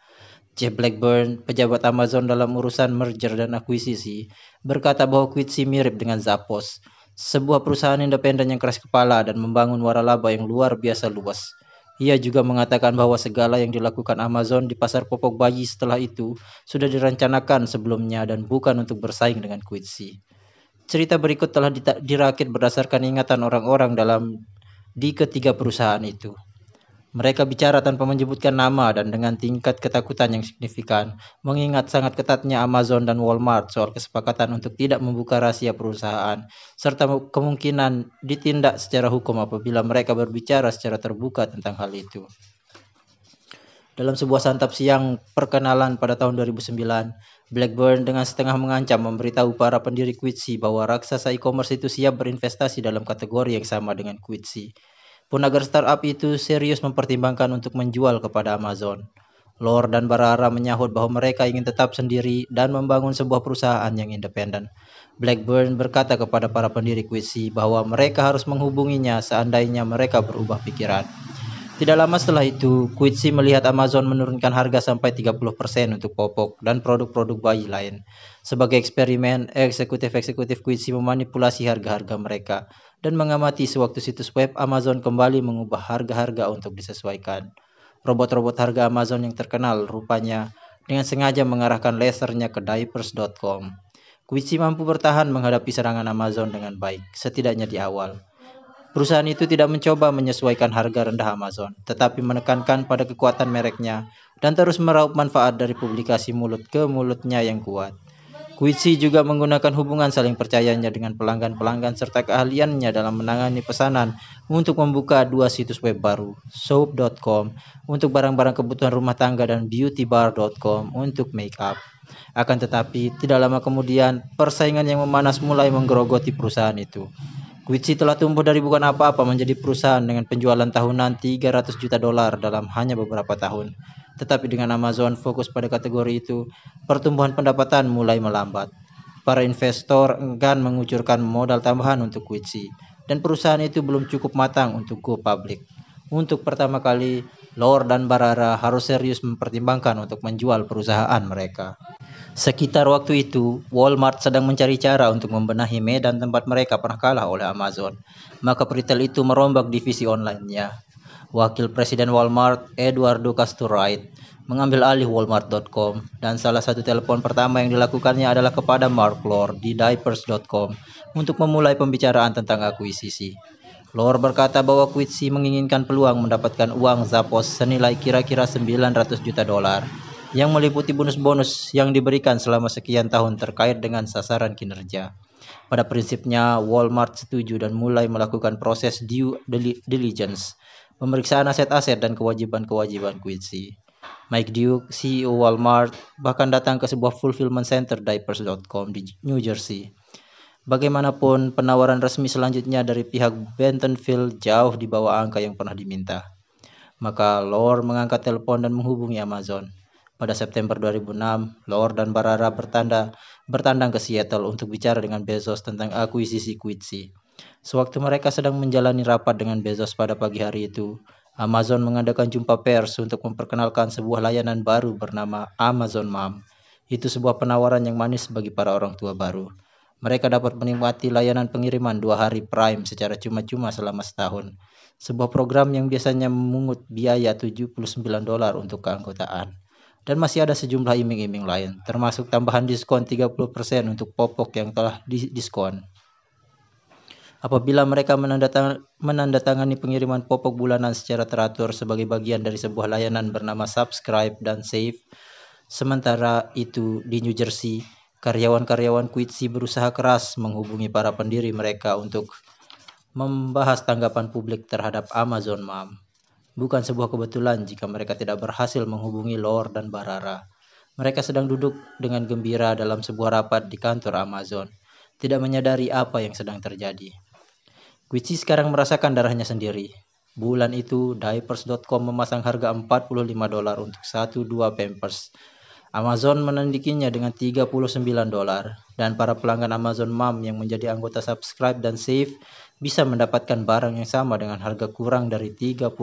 Jeff Blackburn, pejabat Amazon dalam urusan merger dan akuisisi, berkata bahwa Quidsi mirip dengan Zappos, sebuah perusahaan independen yang keras kepala dan membangun waralaba yang luar biasa luas. Ia juga mengatakan bahwa segala yang dilakukan Amazon di pasar popok bayi setelah itu sudah direncanakan sebelumnya dan bukan untuk bersaing dengan Quidsi. Cerita berikut telah dirakit berdasarkan ingatan orang-orang di ketiga perusahaan itu. Mereka bicara tanpa menyebutkan nama dan dengan tingkat ketakutan yang signifikan, mengingat sangat ketatnya Amazon dan Walmart soal kesepakatan untuk tidak membuka rahasia perusahaan, serta kemungkinan ditindak secara hukum apabila mereka berbicara secara terbuka tentang hal itu. Dalam sebuah santap siang perkenalan pada tahun 2009, Blackburn dengan setengah mengancam memberitahu para pendiri Quidsi bahwa raksasa e-commerce itu siap berinvestasi dalam kategori yang sama dengan Quidsi. Pun agar startup itu serius mempertimbangkan untuk menjual kepada Amazon. Lore dan Barara menyahut bahwa mereka ingin tetap sendiri dan membangun sebuah perusahaan yang independen. Blackburn berkata kepada para pendiri Quidsi bahwa mereka harus menghubunginya seandainya mereka berubah pikiran. Tidak lama setelah itu, Quidsi melihat Amazon menurunkan harga sampai 30% untuk popok dan produk-produk bayi lain. Sebagai eksperimen, eksekutif-eksekutif Quidsi memanipulasi harga-harga mereka dan mengamati sewaktu situs web Amazon kembali mengubah harga-harga untuk disesuaikan. Robot-robot harga Amazon yang terkenal rupanya dengan sengaja mengarahkan lasernya ke diapers.com. Quidsi mampu bertahan menghadapi serangan Amazon dengan baik, setidaknya di awal. Perusahaan itu tidak mencoba menyesuaikan harga rendah Amazon, tetapi menekankan pada kekuatan mereknya dan terus meraup manfaat dari publikasi mulut ke mulutnya yang kuat. Quidsi juga menggunakan hubungan saling percayanya dengan pelanggan-pelanggan serta keahliannya dalam menangani pesanan untuk membuka dua situs web baru, soap.com untuk barang-barang kebutuhan rumah tangga dan beautybar.com untuk make up. Akan tetapi, tidak lama kemudian, persaingan yang memanas mulai menggerogoti perusahaan itu. Quidsi telah tumbuh dari bukan apa-apa menjadi perusahaan dengan penjualan tahunan 300 juta dolar dalam hanya beberapa tahun. Tetapi dengan Amazon fokus pada kategori itu, pertumbuhan pendapatan mulai melambat. Para investor enggan mengucurkan modal tambahan untuk Quidsi, dan perusahaan itu belum cukup matang untuk go public. Untuk pertama kali, Lore dan Barara harus serius mempertimbangkan untuk menjual perusahaan mereka. Sekitar waktu itu, Walmart sedang mencari cara untuk membenahi medan tempat mereka pernah kalah oleh Amazon. Maka peritel itu merombak divisi online-nya. Wakil Presiden Walmart, Eduardo Castorite, mengambil alih Walmart.com dan salah satu telepon pertama yang dilakukannya adalah kepada Mark Lore di diapers.com untuk memulai pembicaraan tentang akuisisi. Lore berkata bahwa Quidsi menginginkan peluang mendapatkan uang Zappos senilai kira-kira 900 juta dolar yang meliputi bonus-bonus yang diberikan selama sekian tahun terkait dengan sasaran kinerja. Pada prinsipnya, Walmart setuju dan mulai melakukan proses due diligence, pemeriksaan aset-aset dan kewajiban-kewajiban Quidsi. Mike Duke, CEO Walmart, bahkan datang ke sebuah fulfillment center diapers.com di New Jersey. Bagaimanapun, penawaran resmi selanjutnya dari pihak Bentonville jauh di bawah angka yang pernah diminta. Maka Lore mengangkat telepon dan menghubungi Amazon. Pada September 2006, Lore dan Barara bertandang ke Seattle untuk bicara dengan Bezos tentang akuisisi Quidsi. Sewaktu mereka sedang menjalani rapat dengan Bezos pada pagi hari itu, Amazon mengadakan jumpa pers untuk memperkenalkan sebuah layanan baru bernama Amazon Mom. Itu sebuah penawaran yang manis bagi para orang tua baru. Mereka dapat menikmati layanan pengiriman 2 hari Prime secara cuma-cuma selama setahun. Sebuah program yang biasanya memungut biaya $79 untuk keanggotaan. Dan masih ada sejumlah iming-iming lain, termasuk tambahan diskon 30% untuk popok yang telah diskon. Apabila mereka menandatangani pengiriman popok bulanan secara teratur sebagai bagian dari sebuah layanan bernama Subscribe dan Save. Sementara itu di New Jersey, karyawan-karyawan Quidsi berusaha keras menghubungi para pendiri mereka untuk membahas tanggapan publik terhadap Amazon Mom. Bukan sebuah kebetulan jika mereka tidak berhasil menghubungi Lore dan Barara. Mereka sedang duduk dengan gembira dalam sebuah rapat di kantor Amazon, tidak menyadari apa yang sedang terjadi. Quidsi sekarang merasakan darahnya sendiri. Bulan itu, Diapers.com memasang harga $45 untuk 1-2 Pampers. Amazon menandikinya dengan $39, dan para pelanggan Amazon Mom yang menjadi anggota Subscribe dan Save bisa mendapatkan barang yang sama dengan harga kurang dari $30.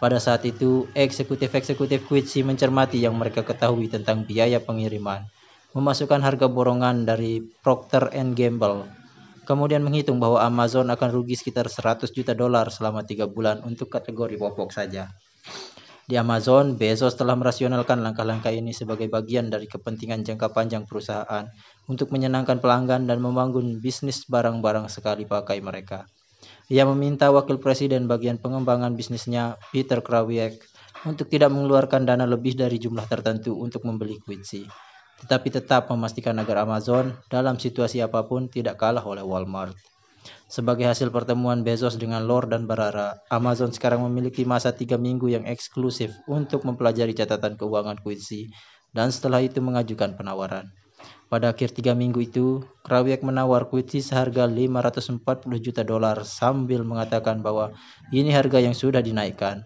Pada saat itu, eksekutif-eksekutif Quidsi mencermati yang mereka ketahui tentang biaya pengiriman, memasukkan harga borongan dari Procter & Gamble, kemudian menghitung bahwa Amazon akan rugi sekitar $100 juta selama 3 bulan untuk kategori popok saja. Di Amazon, Bezos telah merasionalkan langkah-langkah ini sebagai bagian dari kepentingan jangka panjang perusahaan untuk menyenangkan pelanggan dan membangun bisnis barang-barang sekali pakai mereka. Ia meminta Wakil Presiden bagian pengembangan bisnisnya, Peter Krawiec, untuk tidak mengeluarkan dana lebih dari jumlah tertentu untuk membeli Quidsi, tetapi tetap memastikan agar Amazon dalam situasi apapun tidak kalah oleh Walmart. Sebagai hasil pertemuan Bezos dengan Lore dan Barara, Amazon sekarang memiliki masa 3 minggu yang eksklusif untuk mempelajari catatan keuangan Quidsi dan setelah itu mengajukan penawaran. Pada akhir 3 minggu itu, Krawiec menawar Quidsi seharga $540 juta sambil mengatakan bahwa ini harga yang sudah dinaikkan.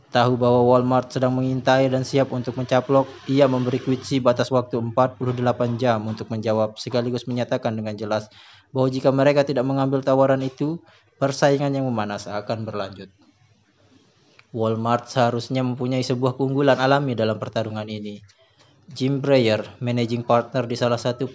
Tahu bahwa Walmart sedang mengintai dan siap untuk mencaplok, ia memberi Quidsi batas waktu 48 jam untuk menjawab, sekaligus menyatakan dengan jelas bahwa jika mereka tidak mengambil tawaran itu, persaingan yang memanas akan berlanjut. Walmart seharusnya mempunyai sebuah keunggulan alami dalam pertarungan ini. Jim Breyer, managing partner di salah satu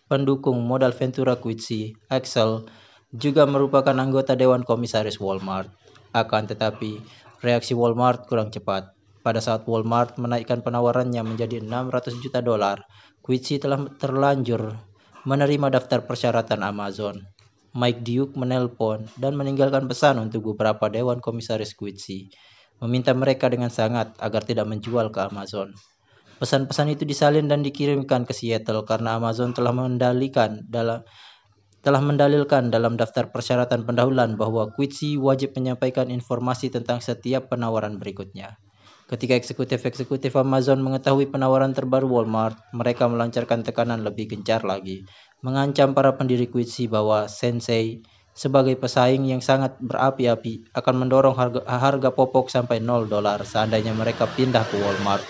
pendukung modal Ventura Quidsi, Axel, juga merupakan anggota Dewan Komisaris Walmart. Akan tetapi, reaksi Walmart kurang cepat. Pada saat Walmart menaikkan penawarannya menjadi $600 juta, Quidsi telah terlanjur menerima daftar persyaratan Amazon. Mike Duke menelpon dan meninggalkan pesan untuk beberapa Dewan Komisaris Quidsi, meminta mereka dengan sangat agar tidak menjual ke Amazon. Pesan-pesan itu disalin dan dikirimkan ke Seattle karena Amazon telah mendalilkan dalam daftar persyaratan pendahuluan bahwa Quidsi wajib menyampaikan informasi tentang setiap penawaran berikutnya. Ketika eksekutif-eksekutif Amazon mengetahui penawaran terbaru Walmart, mereka melancarkan tekanan lebih gencar lagi, mengancam para pendiri Quidsi bahwa Sensei, sebagai pesaing yang sangat berapi-api, akan mendorong harga popok sampai $0 seandainya mereka pindah ke Walmart.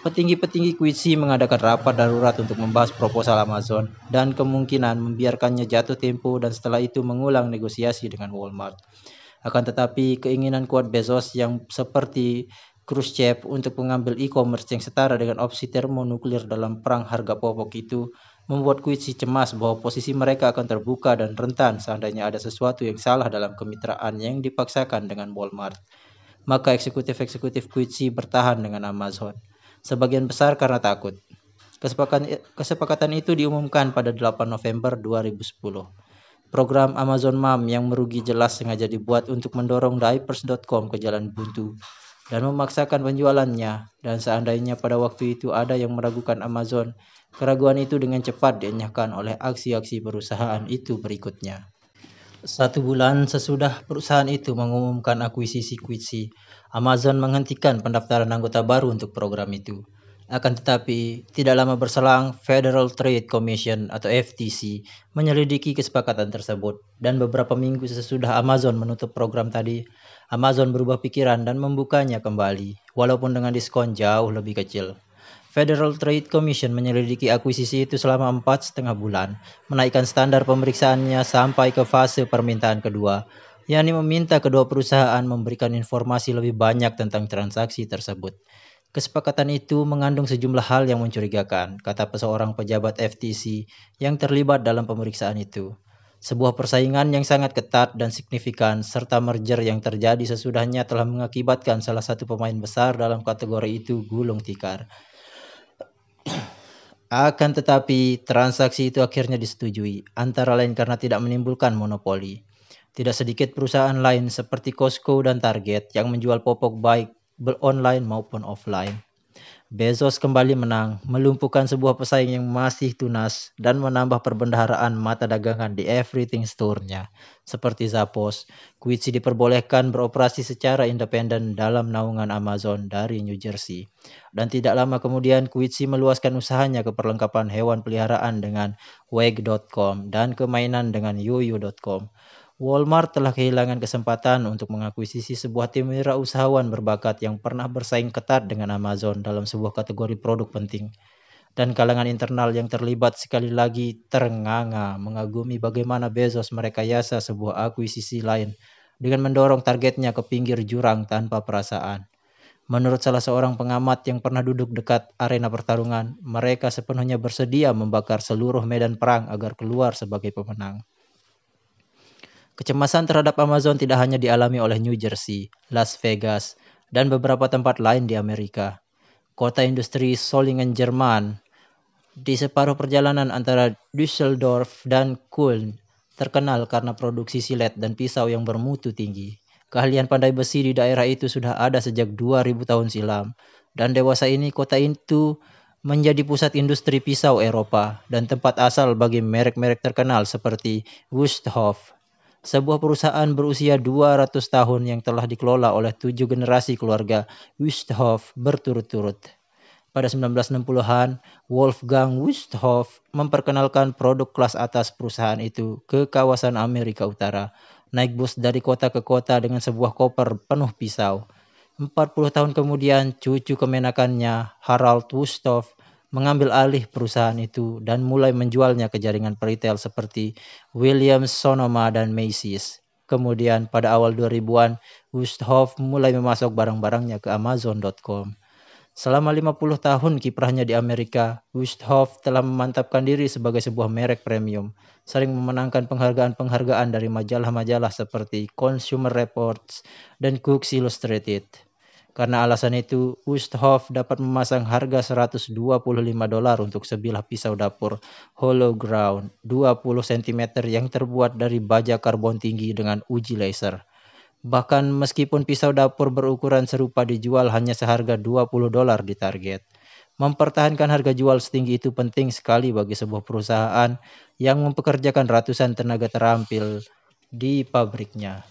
Petinggi-petinggi Quidsi mengadakan rapat darurat untuk membahas proposal Amazon dan kemungkinan membiarkannya jatuh tempo dan setelah itu mengulang negosiasi dengan Walmart. Akan tetapi, keinginan kuat Bezos yang seperti Khrushchev untuk mengambil e-commerce yang setara dengan opsi termonuklir dalam perang harga popok itu membuat Quidsi cemas bahwa posisi mereka akan terbuka dan rentan seandainya ada sesuatu yang salah dalam kemitraan yang dipaksakan dengan Walmart. Maka eksekutif-eksekutif Quidsi bertahan dengan Amazon, sebagian besar karena takut. Kesepakatan itu diumumkan pada 8 November 2010. Program Amazon Mom yang merugi jelas sengaja dibuat untuk mendorong Diapers.com ke jalan buntu dan memaksakan penjualannya, dan seandainya pada waktu itu ada yang meragukan Amazon, keraguan itu dengan cepat dienyahkan oleh aksi-aksi perusahaan itu berikutnya. 1 bulan sesudah perusahaan itu mengumumkan akuisisi Quidsi, Amazon menghentikan pendaftaran anggota baru untuk program itu. Akan tetapi, tidak lama berselang, Federal Trade Commission atau FTC menyelidiki kesepakatan tersebut. Dan beberapa minggu sesudah Amazon menutup program tadi, Amazon berubah pikiran dan membukanya kembali, walaupun dengan diskon jauh lebih kecil. Federal Trade Commission menyelidiki akuisisi itu selama 4,5 bulan, menaikkan standar pemeriksaannya sampai ke fase permintaan kedua, yakni meminta kedua perusahaan memberikan informasi lebih banyak tentang transaksi tersebut. Kesepakatan itu mengandung sejumlah hal yang mencurigakan, kata seorang pejabat FTC yang terlibat dalam pemeriksaan itu. Sebuah persaingan yang sangat ketat dan signifikan serta merger yang terjadi sesudahnya telah mengakibatkan salah satu pemain besar dalam kategori itu gulung tikar. Akan tetapi, transaksi itu akhirnya disetujui, antara lain karena tidak menimbulkan monopoli. Tidak sedikit perusahaan lain seperti Costco dan Target yang menjual popok baik online maupun offline. Bezos kembali menang, melumpuhkan sebuah pesaing yang masih tunas dan menambah perbendaharaan mata dagangan di Everything Store-nya. Seperti Zappos, Quidsy diperbolehkan beroperasi secara independen dalam naungan Amazon dari New Jersey. Dan tidak lama kemudian Quidsy meluaskan usahanya ke perlengkapan hewan peliharaan dengan Wag.com dan ke mainan dengan Yoyo.com. Walmart telah kehilangan kesempatan untuk mengakuisisi sebuah tim wirausahawan berbakat yang pernah bersaing ketat dengan Amazon dalam sebuah kategori produk penting. Dan kalangan internal yang terlibat sekali lagi ternganga mengagumi bagaimana Bezos merekayasa sebuah akuisisi lain dengan mendorong targetnya ke pinggir jurang tanpa perasaan. Menurut salah seorang pengamat yang pernah duduk dekat arena pertarungan, mereka sepenuhnya bersedia membakar seluruh medan perang agar keluar sebagai pemenang. Kecemasan terhadap Amazon tidak hanya dialami oleh New Jersey, Las Vegas, dan beberapa tempat lain di Amerika. Kota industri Solingen, Jerman, di separuh perjalanan antara Düsseldorf dan Köln, terkenal karena produksi silet dan pisau yang bermutu tinggi. Keahlian pandai besi di daerah itu sudah ada sejak 2000 tahun silam, dan dewasa ini kota itu menjadi pusat industri pisau Eropa dan tempat asal bagi merek-merek terkenal seperti Wüsthof, sebuah perusahaan berusia 200 tahun yang telah dikelola oleh 7 generasi keluarga Wüsthof berturut-turut. Pada 1960-an, Wolfgang Wüsthof memperkenalkan produk kelas atas perusahaan itu ke kawasan Amerika Utara, naik bus dari kota ke kota dengan sebuah koper penuh pisau. 40 tahun kemudian, cucu kemenakannya, Harald Wüsthof, mengambil alih perusahaan itu dan mulai menjualnya ke jaringan retail seperti Williams Sonoma dan Macy's. Kemudian pada awal 2000-an, Wüsthof mulai memasok barang-barangnya ke Amazon.com. Selama 50 tahun kiprahnya di Amerika, Wüsthof telah memantapkan diri sebagai sebuah merek premium, sering memenangkan penghargaan-penghargaan dari majalah-majalah seperti Consumer Reports dan Cooks Illustrated. Karena alasan itu, Wüsthof dapat memasang harga $125 untuk sebilah pisau dapur hollow ground 20 cm yang terbuat dari baja karbon tinggi dengan uji laser. Bahkan meskipun pisau dapur berukuran serupa dijual hanya seharga $20 di Target. Mempertahankan harga jual setinggi itu penting sekali bagi sebuah perusahaan yang mempekerjakan ratusan tenaga terampil di pabriknya.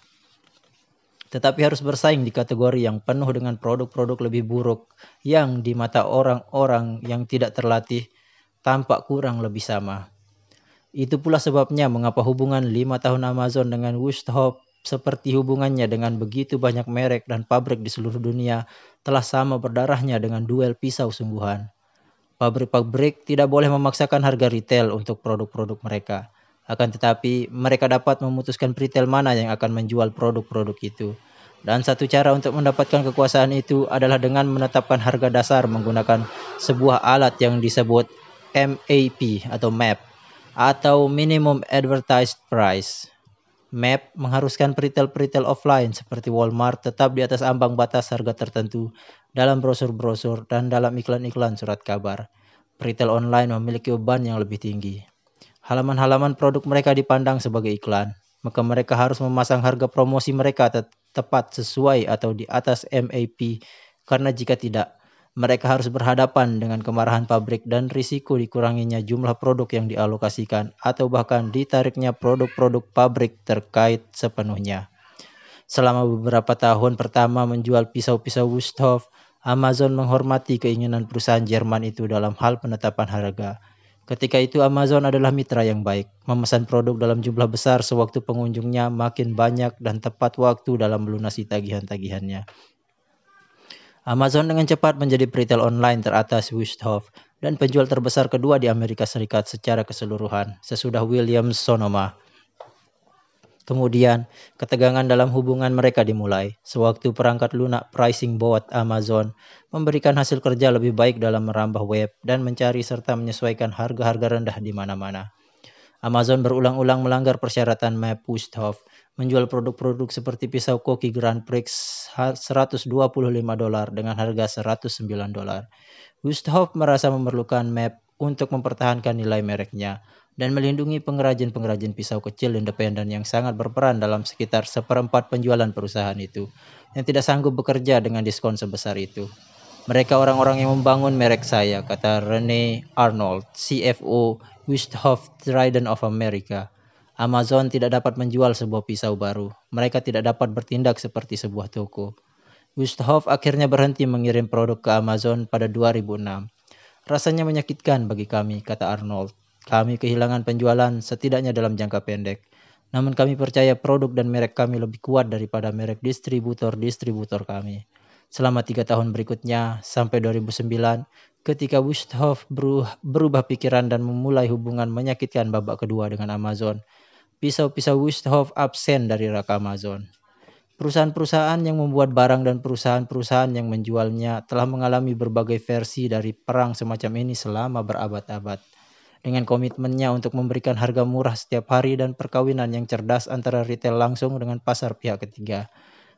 Tetapi harus bersaing di kategori yang penuh dengan produk-produk lebih buruk yang di mata orang-orang yang tidak terlatih tampak kurang lebih sama. Itu pula sebabnya mengapa hubungan 5 tahun Amazon dengan Wüsthof seperti hubungannya dengan begitu banyak merek dan pabrik di seluruh dunia telah sama berdarahnya dengan duel pisau sungguhan. Pabrik-pabrik tidak boleh memaksakan harga retail untuk produk-produk mereka. Akan tetapi, mereka dapat memutuskan retail mana yang akan menjual produk-produk itu. Dan satu cara untuk mendapatkan kekuasaan itu adalah dengan menetapkan harga dasar menggunakan sebuah alat yang disebut MAP atau MAP atau Minimum Advertised Price. MAP mengharuskan retail-retail offline seperti Walmart tetap di atas ambang batas harga tertentu dalam brosur-brosur dan dalam iklan-iklan surat kabar. Retail online memiliki beban yang lebih tinggi. Halaman-halaman produk mereka dipandang sebagai iklan, maka mereka harus memasang harga promosi mereka tepat sesuai atau di atas MAP, karena jika tidak, mereka harus berhadapan dengan kemarahan pabrik dan risiko dikuranginya jumlah produk yang dialokasikan atau bahkan ditariknya produk-produk pabrik terkait sepenuhnya. Selama beberapa tahun pertama menjual pisau-pisau Wüsthof, Amazon menghormati keinginan perusahaan Jerman itu dalam hal penetapan harga. Ketika itu Amazon adalah mitra yang baik, memesan produk dalam jumlah besar sewaktu pengunjungnya makin banyak dan tepat waktu dalam melunasi tagihan-tagihannya. Amazon dengan cepat menjadi retail online teratas Wüsthof dan penjual terbesar kedua di Amerika Serikat secara keseluruhan, sesudah Williams Sonoma. Kemudian, ketegangan dalam hubungan mereka dimulai, sewaktu perangkat lunak pricing bot Amazon memberikan hasil kerja lebih baik dalam merambah web dan mencari serta menyesuaikan harga-harga rendah di mana-mana. Amazon berulang-ulang melanggar persyaratan Map Wüsthof, menjual produk-produk seperti pisau koki Grand Prix $125 dengan harga $109. Wüsthof merasa memerlukan Map untuk mempertahankan nilai mereknya dan melindungi pengrajin-pengrajin pisau kecil independen yang sangat berperan dalam sekitar seperempat penjualan perusahaan itu, yang tidak sanggup bekerja dengan diskon sebesar itu. Mereka orang-orang yang membangun merek saya, kata Rene Arnold, CFO Wüsthof Trident of America. Amazon tidak dapat menjual sebuah pisau baru. Mereka tidak dapat bertindak seperti sebuah toko. Wüsthof akhirnya berhenti mengirim produk ke Amazon pada 2006. Rasanya menyakitkan bagi kami, kata Arnold. Kami kehilangan penjualan setidaknya dalam jangka pendek. Namun kami percaya produk dan merek kami lebih kuat daripada merek distributor-distributor kami. Selama 3 tahun berikutnya, sampai 2009, ketika Wüsthof berubah pikiran dan memulai hubungan menyakitkan babak kedua dengan Amazon, pisau-pisau Wüsthof absen dari rak Amazon. Perusahaan-perusahaan yang membuat barang dan perusahaan-perusahaan yang menjualnya telah mengalami berbagai versi dari perang semacam ini selama berabad-abad. Dengan komitmennya untuk memberikan harga murah setiap hari dan perkawinan yang cerdas antara retail langsung dengan pasar pihak ketiga,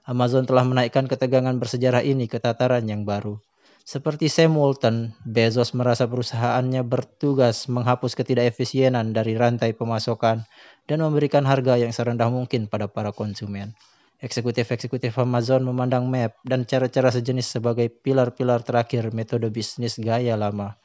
Amazon telah menaikkan ketegangan bersejarah ini ke tataran yang baru. Seperti Sam Walton, Bezos merasa perusahaannya bertugas menghapus ketidakefisienan dari rantai pemasokan dan memberikan harga yang serendah mungkin pada para konsumen. Eksekutif-eksekutif Amazon memandang Map dan cara-cara sejenis sebagai pilar-pilar terakhir metode bisnis gaya lama.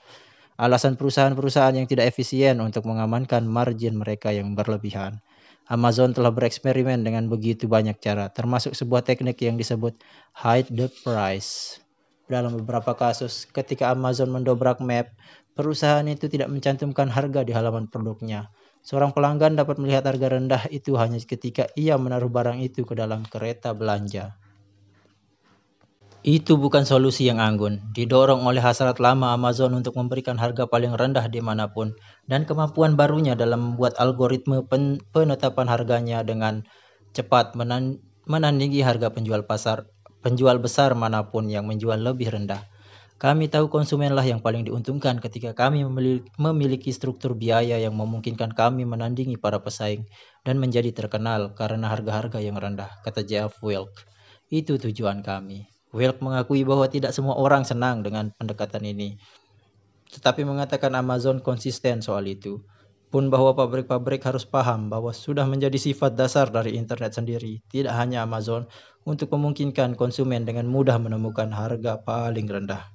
Alasan perusahaan-perusahaan yang tidak efisien untuk mengamankan margin mereka yang berlebihan. Amazon telah bereksperimen dengan begitu banyak cara, termasuk sebuah teknik yang disebut hide the price. Dalam beberapa kasus, ketika Amazon mendobrak Map, perusahaan itu tidak mencantumkan harga di halaman produknya. Seorang pelanggan dapat melihat harga rendah itu hanya ketika ia menaruh barang itu ke dalam kereta belanja. Itu bukan solusi yang anggun, didorong oleh hasrat lama Amazon untuk memberikan harga paling rendah dimanapun, dan kemampuan barunya dalam membuat algoritma penetapan harganya dengan cepat menandingi harga penjual besar manapun yang menjual lebih rendah. Kami tahu konsumenlah yang paling diuntungkan ketika kami memiliki struktur biaya yang memungkinkan kami menandingi para pesaing dan menjadi terkenal karena harga-harga yang rendah, kata Jeff Wilk. Itu tujuan kami. Wilk mengakui bahwa tidak semua orang senang dengan pendekatan ini, tetapi mengatakan Amazon konsisten soal itu, pun bahwa pabrik-pabrik harus paham bahwa sudah menjadi sifat dasar dari internet sendiri, tidak hanya Amazon, untuk memungkinkan konsumen dengan mudah menemukan harga paling rendah.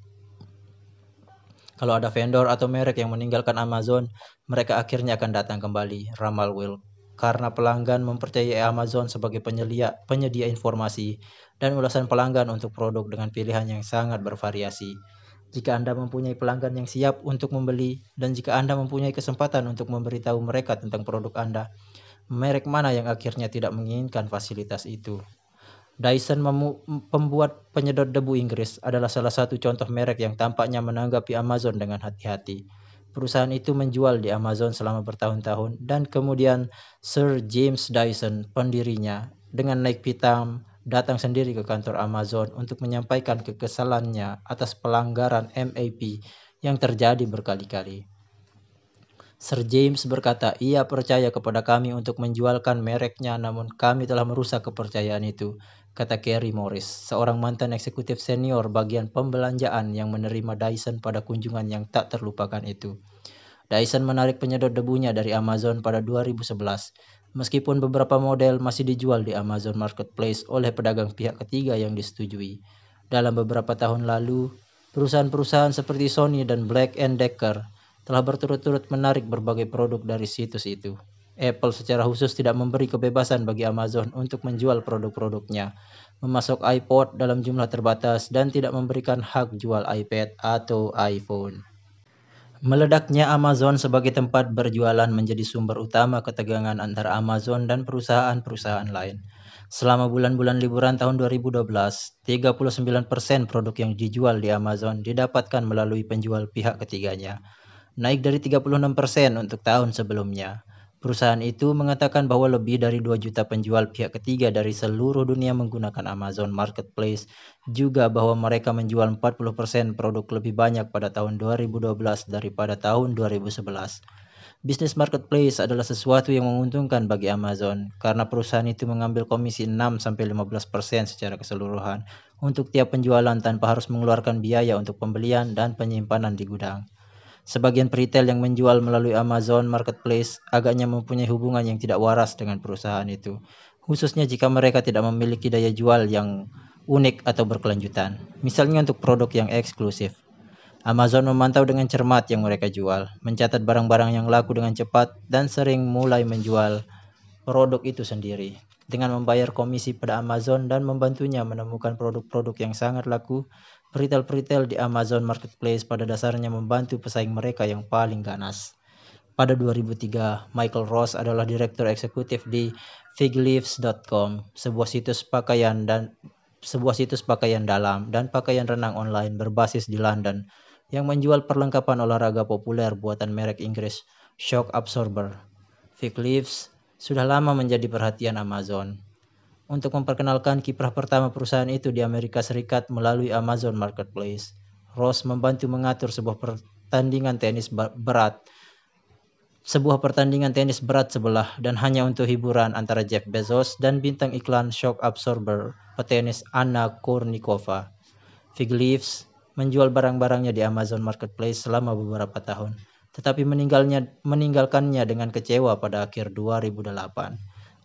Kalau ada vendor atau merek yang meninggalkan Amazon, mereka akhirnya akan datang kembali, ramal Will. Karena pelanggan mempercayai Amazon sebagai penyedia informasi dan ulasan pelanggan untuk produk dengan pilihan yang sangat bervariasi. Jika Anda mempunyai pelanggan yang siap untuk membeli, dan jika Anda mempunyai kesempatan untuk memberitahu mereka tentang produk Anda, merek mana yang akhirnya tidak menginginkan fasilitas itu? Dyson pembuat penyedot debu Inggris adalah salah satu contoh merek yang tampaknya menanggapi Amazon dengan hati-hati. Perusahaan itu menjual di Amazon selama bertahun-tahun dan kemudian Sir James Dyson, pendirinya, dengan naik pitam datang sendiri ke kantor Amazon untuk menyampaikan kekesalannya atas pelanggaran MAP yang terjadi berkali-kali. Sir James berkata, ia percaya kepada kami untuk menjualkan mereknya, namun kami telah merusak kepercayaan itu, kata Kerry Morris, seorang mantan eksekutif senior bagian pembelanjaan yang menerima Dyson pada kunjungan yang tak terlupakan itu. Dyson menarik penyedot debunya dari Amazon pada 2011, meskipun beberapa model masih dijual di Amazon Marketplace oleh pedagang pihak ketiga yang disetujui. Dalam beberapa tahun lalu, perusahaan-perusahaan seperti Sony dan Black & Decker telah berturut-turut menarik berbagai produk dari situs itu. Apple secara khusus tidak memberi kebebasan bagi Amazon untuk menjual produk-produknya. memasok iPod dalam jumlah terbatas, dan tidak memberikan hak jual iPad atau iPhone. Meledaknya Amazon sebagai tempat berjualan menjadi sumber utama ketegangan antara Amazon dan perusahaan-perusahaan lain. Selama bulan-bulan liburan tahun 2012, 39% produk yang dijual di Amazon didapatkan melalui penjual pihak ketiganya, naik dari 36% untuk tahun sebelumnya. Perusahaan itu mengatakan bahwa lebih dari 2 juta penjual pihak ketiga dari seluruh dunia menggunakan Amazon Marketplace, juga bahwa mereka menjual 40% produk lebih banyak pada tahun 2012 daripada tahun 2011. Bisnis marketplace adalah sesuatu yang menguntungkan bagi Amazon karena perusahaan itu mengambil komisi 6-15% secara keseluruhan untuk tiap penjualan tanpa harus mengeluarkan biaya untuk pembelian dan penyimpanan di gudang. Sebagian peritel yang menjual melalui Amazon Marketplace agaknya mempunyai hubungan yang tidak waras dengan perusahaan itu, khususnya jika mereka tidak memiliki daya jual yang unik atau berkelanjutan, misalnya untuk produk yang eksklusif. Amazon memantau dengan cermat yang mereka jual, mencatat barang-barang yang laku dengan cepat, dan sering mulai menjual produk itu sendiri. Dengan membayar komisi pada Amazon dan membantunya menemukan produk-produk yang sangat laku, peritel-peritel di Amazon Marketplace pada dasarnya membantu pesaing mereka yang paling ganas. Pada 2003, Michael Ross adalah direktur eksekutif di figleaves.com, sebuah situs pakaian dalam dan pakaian renang online berbasis di London yang menjual perlengkapan olahraga populer buatan merek Inggris, Shock Absorber. Fig Leaves sudah lama menjadi perhatian Amazon. Untuk memperkenalkan kiprah pertama perusahaan itu di Amerika Serikat melalui Amazon Marketplace, Ross membantu mengatur pertandingan tenis berat sebelah dan hanya untuk hiburan antara Jeff Bezos dan bintang iklan Shock Absorber, petenis Anna Kournikova. Fig Leaves menjual barang-barangnya di Amazon Marketplace selama beberapa tahun, tetapi meninggalkannya dengan kecewa pada akhir 2008.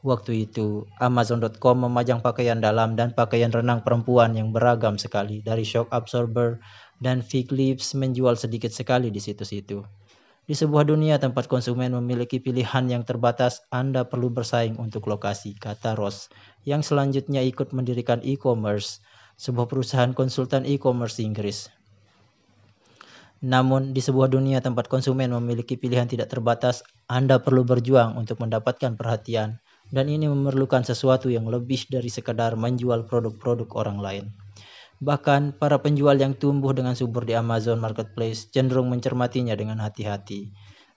Waktu itu, Amazon.com memajang pakaian dalam dan pakaian renang perempuan yang beragam sekali dari Shock Absorber, dan Fig Leaves menjual sedikit sekali di situs itu. Di sebuah dunia tempat konsumen memiliki pilihan yang terbatas, Anda perlu bersaing untuk lokasi, kata Ross, yang selanjutnya ikut mendirikan e-commerce, sebuah perusahaan konsultan e-commerce Inggris. Namun, di sebuah dunia tempat konsumen memiliki pilihan tidak terbatas, Anda perlu berjuang untuk mendapatkan perhatian, dan ini memerlukan sesuatu yang lebih dari sekadar menjual produk-produk orang lain. Bahkan, para penjual yang tumbuh dengan subur di Amazon Marketplace cenderung mencermatinya dengan hati-hati.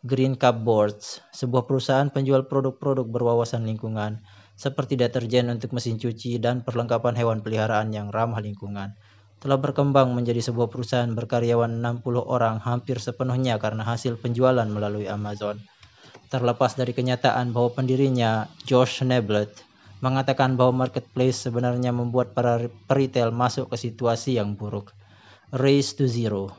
Green Cupboards, sebuah perusahaan penjual produk-produk berwawasan lingkungan, seperti deterjen untuk mesin cuci dan perlengkapan hewan peliharaan yang ramah lingkungan, telah berkembang menjadi sebuah perusahaan berkaryawan 60 orang hampir sepenuhnya karena hasil penjualan melalui Amazon. Terlepas dari kenyataan bahwa pendirinya, Josh Neblett, mengatakan bahwa marketplace sebenarnya membuat para retail masuk ke situasi yang buruk. Race to Zero.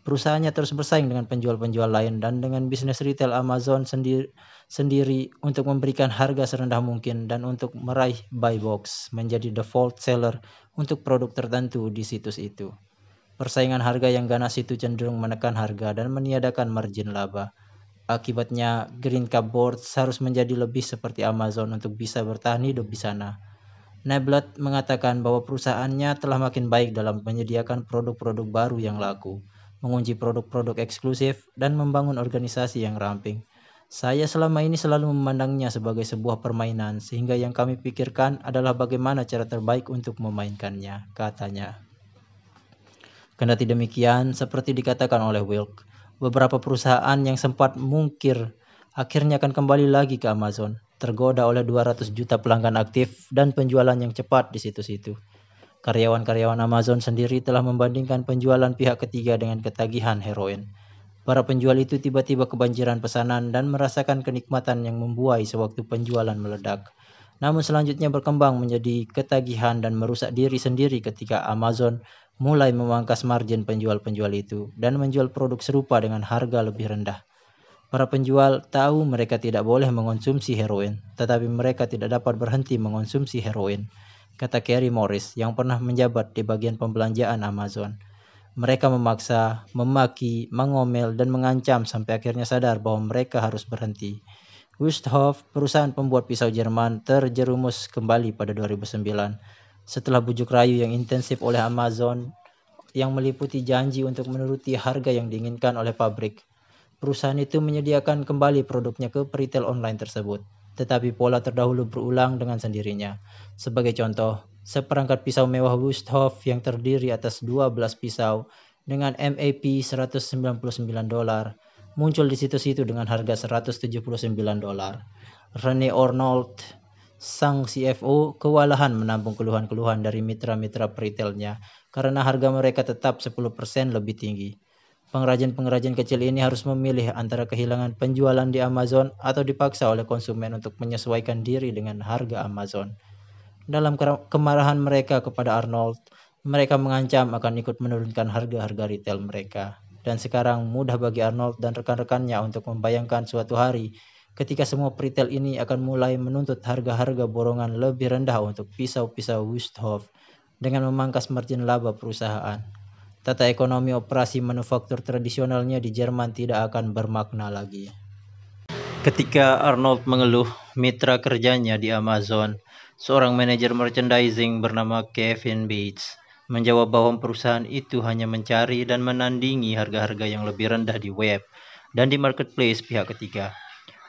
Perusahaannya terus bersaing dengan penjual-penjual lain dan dengan bisnis retail Amazon sendiri untuk memberikan harga serendah mungkin dan untuk meraih buy box menjadi default seller untuk produk tertentu di situs itu. Persaingan harga yang ganas itu cenderung menekan harga dan meniadakan margin laba. Akibatnya, Green Cupboards harus menjadi lebih seperti Amazon untuk bisa bertahan hidup di sana. Neblett mengatakan bahwa perusahaannya telah makin baik dalam menyediakan produk-produk baru yang laku, mengunci produk-produk eksklusif, dan membangun organisasi yang ramping. Saya selama ini selalu memandangnya sebagai sebuah permainan, sehingga yang kami pikirkan adalah bagaimana cara terbaik untuk memainkannya, katanya. Kendati demikian, seperti dikatakan oleh Wilk, beberapa perusahaan yang sempat mungkir akhirnya akan kembali lagi ke Amazon, tergoda oleh 200 juta pelanggan aktif dan penjualan yang cepat di situs itu. Karyawan-karyawan Amazon sendiri telah membandingkan penjualan pihak ketiga dengan ketagihan heroin. Para penjual itu tiba-tiba kebanjiran pesanan dan merasakan kenikmatan yang membuai sewaktu penjualan meledak. Namun selanjutnya berkembang menjadi ketagihan dan merusak diri sendiri ketika Amazon mulai memangkas margin penjual-penjual itu dan menjual produk serupa dengan harga lebih rendah. Para penjual tahu mereka tidak boleh mengonsumsi heroin, tetapi mereka tidak dapat berhenti mengonsumsi heroin, kata Carrie Morris yang pernah menjabat di bagian pembelanjaan Amazon. Mereka memaksa, memaki, mengomel, dan mengancam sampai akhirnya sadar bahwa mereka harus berhenti. Wusthof, perusahaan pembuat pisau Jerman, terjerumus kembali pada 2009. Setelah bujuk rayu yang intensif oleh Amazon yang meliputi janji untuk menuruti harga yang diinginkan oleh pabrik, perusahaan itu menyediakan kembali produknya ke peritel online tersebut. Tetapi pola terdahulu berulang dengan sendirinya. Sebagai contoh, seperangkat pisau mewah Wusthof yang terdiri atas 12 pisau dengan MAP $199 muncul di situs itu dengan harga $179. Rene Arnold, sang CFO, kewalahan menampung keluhan-keluhan dari mitra-mitra peritelnya karena harga mereka tetap 10% lebih tinggi. Pengrajin-pengrajin kecil ini harus memilih antara kehilangan penjualan di Amazon atau dipaksa oleh konsumen untuk menyesuaikan diri dengan harga Amazon. Dalam kemarahan mereka kepada Arnold, mereka mengancam akan ikut menurunkan harga-harga retail mereka. Dan sekarang mudah bagi Arnold dan rekan-rekannya untuk membayangkan suatu hari ketika semua peritel ini akan mulai menuntut harga-harga borongan lebih rendah untuk pisau-pisau Wusthof dengan memangkas margin laba perusahaan. Tata ekonomi operasi manufaktur tradisionalnya di Jerman tidak akan bermakna lagi. Ketika Arnold mengeluh mitra kerjanya di Amazon, seorang manajer merchandising bernama Kevin Bates menjawab bahwa perusahaan itu hanya mencari dan menandingi harga-harga yang lebih rendah di web dan di marketplace pihak ketiga.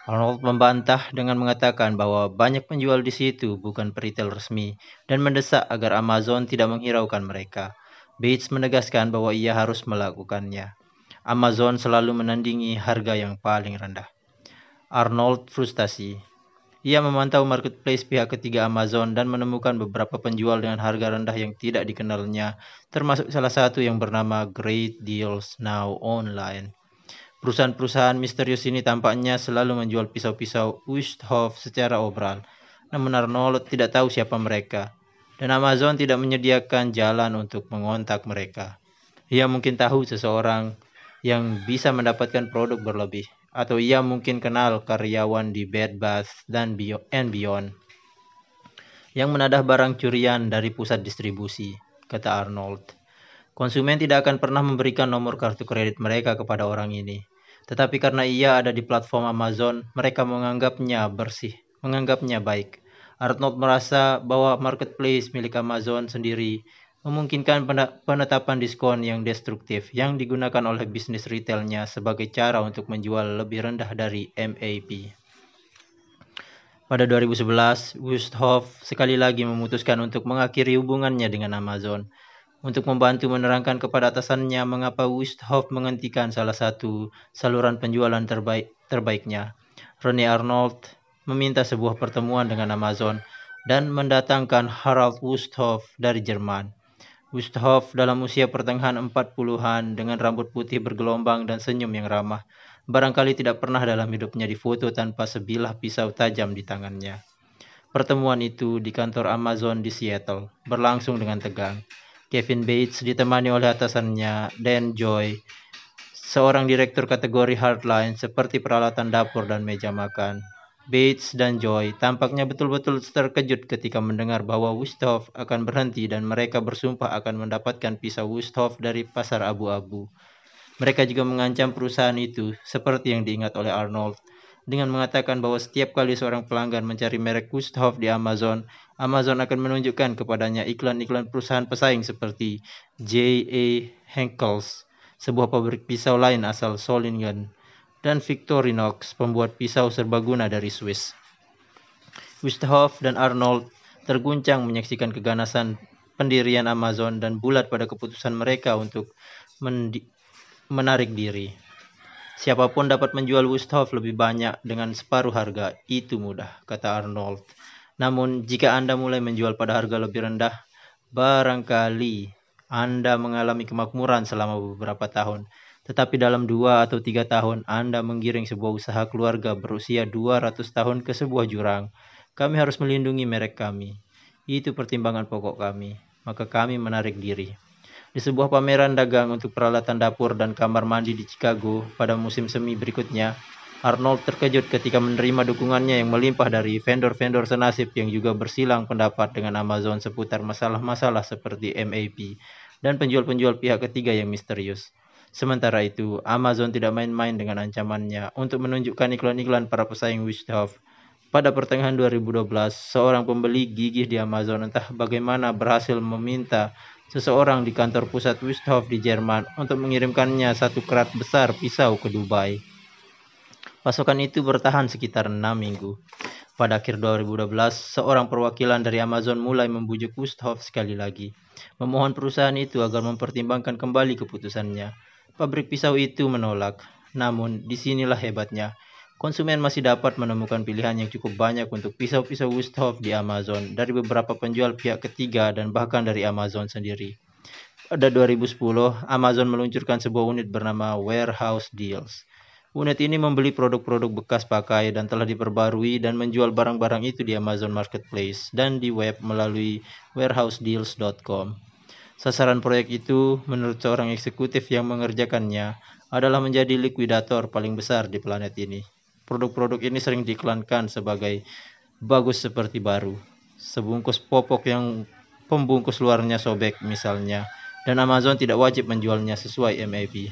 Arnold membantah dengan mengatakan bahwa banyak penjual di situ bukan peritel resmi dan mendesak agar Amazon tidak menghiraukan mereka. Bates menegaskan bahwa ia harus melakukannya. Amazon selalu menandingi harga yang paling rendah. Arnold frustasi. Ia memantau marketplace pihak ketiga Amazon dan menemukan beberapa penjual dengan harga rendah yang tidak dikenalnya, termasuk salah satu yang bernama Great Deals Now Online. Perusahaan-perusahaan misterius ini tampaknya selalu menjual pisau-pisau Wusthof secara obral, namun Arnold tidak tahu siapa mereka, dan Amazon tidak menyediakan jalan untuk mengontak mereka. Ia mungkin tahu seseorang yang bisa mendapatkan produk berlebih, atau ia mungkin kenal karyawan di Bed Bath dan Beyond yang menadah barang curian dari pusat distribusi, kata Arnold. Konsumen tidak akan pernah memberikan nomor kartu kredit mereka kepada orang ini. Tetapi karena ia ada di platform Amazon, mereka menganggapnya bersih, menganggapnya baik. Arnold merasa bahwa marketplace milik Amazon sendiri memungkinkan penetapan diskon yang destruktif yang digunakan oleh bisnis retailnya sebagai cara untuk menjual lebih rendah dari MAP. Pada 2011, Wusthof sekali lagi memutuskan untuk mengakhiri hubungannya dengan Amazon. Untuk membantu menerangkan kepada atasannya mengapa Wusthof menghentikan salah satu saluran penjualan terbaiknya, Rene Arnold meminta sebuah pertemuan dengan Amazon dan mendatangkan Harald Wusthof dari Jerman. Wusthof dalam usia pertengahan 40-an dengan rambut putih bergelombang dan senyum yang ramah, barangkali tidak pernah dalam hidupnya difoto tanpa sebilah pisau tajam di tangannya. Pertemuan itu di kantor Amazon di Seattle berlangsung dengan tegang. Kevin Bates ditemani oleh atasannya, Dan Joy, seorang direktur kategori hardline seperti peralatan dapur dan meja makan. Bates dan Joy tampaknya betul-betul terkejut ketika mendengar bahwa Wusthof akan berhenti dan mereka bersumpah akan mendapatkan pisau Wusthof dari pasar abu-abu. Mereka juga mengancam perusahaan itu, seperti yang diingat oleh Arnold, dengan mengatakan bahwa setiap kali seorang pelanggan mencari merek Wusthof di Amazon, Amazon akan menunjukkan kepadanya iklan-iklan perusahaan pesaing seperti J.A. Henckels, sebuah pabrik pisau lain asal Solingen, dan Victorinox, pembuat pisau serbaguna dari Swiss. Wusthof dan Arnold terguncang menyaksikan keganasan pendirian Amazon dan bulat pada keputusan mereka untuk menarik diri. Siapapun dapat menjual Wusthof lebih banyak dengan separuh harga, itu mudah, kata Arnold. Namun, jika Anda mulai menjual pada harga lebih rendah, barangkali Anda mengalami kemakmuran selama beberapa tahun. Tetapi dalam 2 atau 3 tahun, Anda menggiring sebuah usaha keluarga berusia 200 tahun ke sebuah jurang. Kami harus melindungi merek kami. Itu pertimbangan pokok kami. Maka kami menarik diri. Di sebuah pameran dagang untuk peralatan dapur dan kamar mandi di Chicago pada musim semi berikutnya, Arnold terkejut ketika menerima dukungannya yang melimpah dari vendor-vendor senasib yang juga bersilang pendapat dengan Amazon seputar masalah-masalah seperti MAP dan penjual-penjual pihak ketiga yang misterius. Sementara itu, Amazon tidak main-main dengan ancamannya untuk menunjukkan iklan-iklan para pesaing Wusthof Pada pertengahan 2012, seorang pembeli gigih di Amazon entah bagaimana berhasil meminta seseorang di kantor pusat Wüsthof di Jerman untuk mengirimkannya satu kerat besar pisau ke Dubai. Pasokan itu bertahan sekitar 6 minggu. Pada akhir 2012, seorang perwakilan dari Amazon mulai membujuk Wüsthof sekali lagi, memohon perusahaan itu agar mempertimbangkan kembali keputusannya. Pabrik pisau itu menolak. Namun, disinilah hebatnya. Konsumen masih dapat menemukan pilihan yang cukup banyak untuk pisau-pisau Wüsthof di Amazon dari beberapa penjual pihak ketiga dan bahkan dari Amazon sendiri. Pada 2010, Amazon meluncurkan sebuah unit bernama Warehouse Deals. Unit ini membeli produk-produk bekas pakai dan telah diperbarui dan menjual barang-barang itu di Amazon Marketplace dan di web melalui warehousedeals.com. Sasaran proyek itu, menurut seorang eksekutif yang mengerjakannya, adalah menjadi likuidator paling besar di planet ini. Produk-produk ini sering diiklankan sebagai bagus seperti baru. Sebungkus popok yang pembungkus luarnya sobek misalnya, dan Amazon tidak wajib menjualnya sesuai MAP.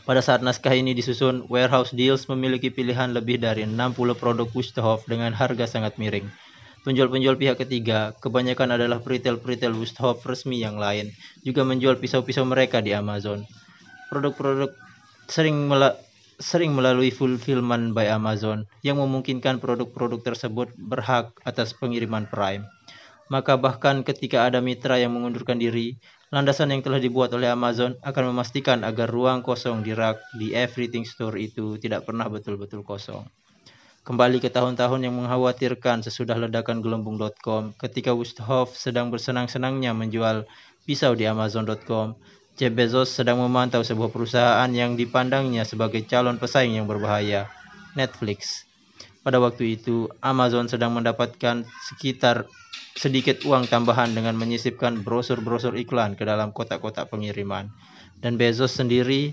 Pada saat naskah ini disusun, Warehouse Deals memiliki pilihan lebih dari 60 produk Wüsthof dengan harga sangat miring. Penjual-penjual pihak ketiga, kebanyakan adalah peritel-peritel Wüsthof resmi yang lain, juga menjual pisau-pisau mereka di Amazon. Produk-produk sering melalui fulfillment by Amazon, yang memungkinkan produk-produk tersebut berhak atas pengiriman Prime. Maka bahkan ketika ada mitra yang mengundurkan diri, landasan yang telah dibuat oleh Amazon akan memastikan agar ruang kosong di rak di Everything Store itu tidak pernah betul-betul kosong. Kembali ke tahun-tahun yang mengkhawatirkan sesudah ledakan gelembung.com, ketika Wüsthof sedang bersenang-senangnya menjual pisau di Amazon.com, Jeff Bezos sedang memantau sebuah perusahaan yang dipandangnya sebagai calon pesaing yang berbahaya, Netflix. Pada waktu itu, Amazon sedang mendapatkan sedikit uang tambahan dengan menyisipkan brosur-brosur iklan ke dalam kotak-kotak pengiriman. Dan Bezos sendiri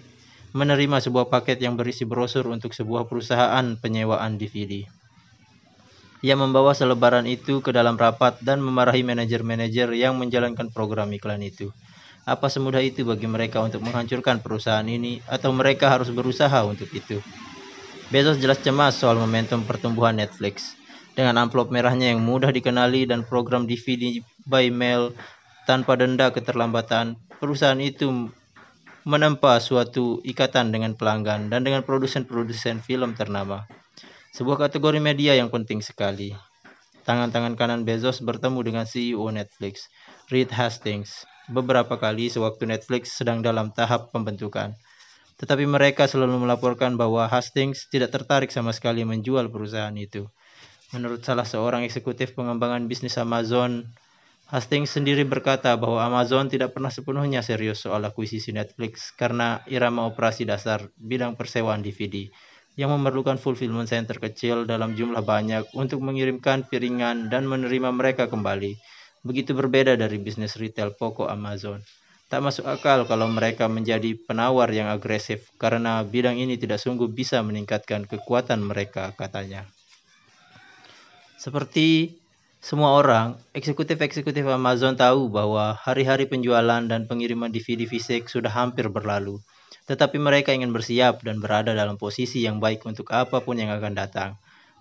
menerima sebuah paket yang berisi brosur untuk sebuah perusahaan penyewaan DVD. Ia membawa selebaran itu ke dalam rapat dan memarahi manajer-manajer yang menjalankan program iklan itu. Apa semudah itu bagi mereka untuk menghancurkan perusahaan ini, atau mereka harus berusaha untuk itu? Bezos jelas cemas soal momentum pertumbuhan Netflix. Dengan amplop merahnya yang mudah dikenali dan program DVD by mail tanpa denda keterlambatan, perusahaan itu menempa suatu ikatan dengan pelanggan dan dengan produsen-produsen film ternama. Sebuah kategori media yang penting sekali. Tangan-tangan kanan Bezos bertemu dengan CEO Netflix, Reed Hastings, beberapa kali sewaktu Netflix sedang dalam tahap pembentukan. Tetapi mereka selalu melaporkan bahwa Hastings tidak tertarik sama sekali menjual perusahaan itu. Menurut salah seorang eksekutif pengembangan bisnis Amazon, Hastings sendiri berkata bahwa Amazon tidak pernah sepenuhnya serius soal akuisisi Netflix karena irama operasi dasar bidang persewaan DVD yang memerlukan fulfillment center kecil dalam jumlah banyak untuk mengirimkan piringan dan menerima mereka kembali. Begitu berbeda dari bisnis retail pokok Amazon. Tak masuk akal kalau mereka menjadi penawar yang agresif karena bidang ini tidak sungguh bisa meningkatkan kekuatan mereka, katanya. Seperti semua orang, eksekutif-eksekutif Amazon tahu bahwa hari-hari penjualan dan pengiriman DVD fisik sudah hampir berlalu. Tetapi mereka ingin bersiap dan berada dalam posisi yang baik untuk apapun yang akan datang.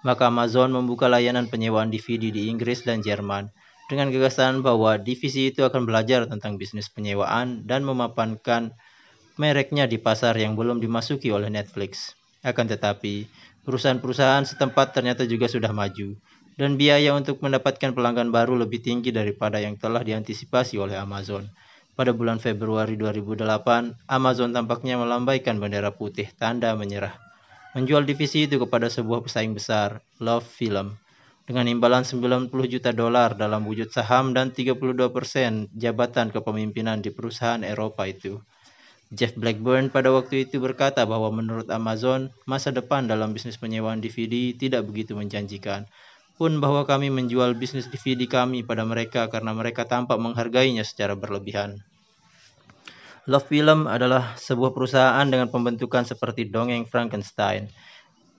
Maka Amazon membuka layanan penyewaan DVD di Inggris dan Jerman, dengan gagasan bahwa divisi itu akan belajar tentang bisnis penyewaan dan memapankan mereknya di pasar yang belum dimasuki oleh Netflix. Akan tetapi, perusahaan-perusahaan setempat ternyata juga sudah maju, dan biaya untuk mendapatkan pelanggan baru lebih tinggi daripada yang telah diantisipasi oleh Amazon. Pada bulan Februari 2008, Amazon tampaknya melambaikan bendera putih tanda menyerah, menjual divisi itu kepada sebuah pesaing besar, Love Film, dengan imbalan 90 juta dolar dalam wujud saham dan 32% jabatan kepemimpinan di perusahaan Eropa itu. Jeff Blackburn pada waktu itu berkata bahwa menurut Amazon, masa depan dalam bisnis penyewaan DVD tidak begitu menjanjikan, pun bahwa kami menjual bisnis DVD kami pada mereka karena mereka tampak menghargainya secara berlebihan. Love Film adalah sebuah perusahaan dengan pembentukan seperti dongeng Frankenstein,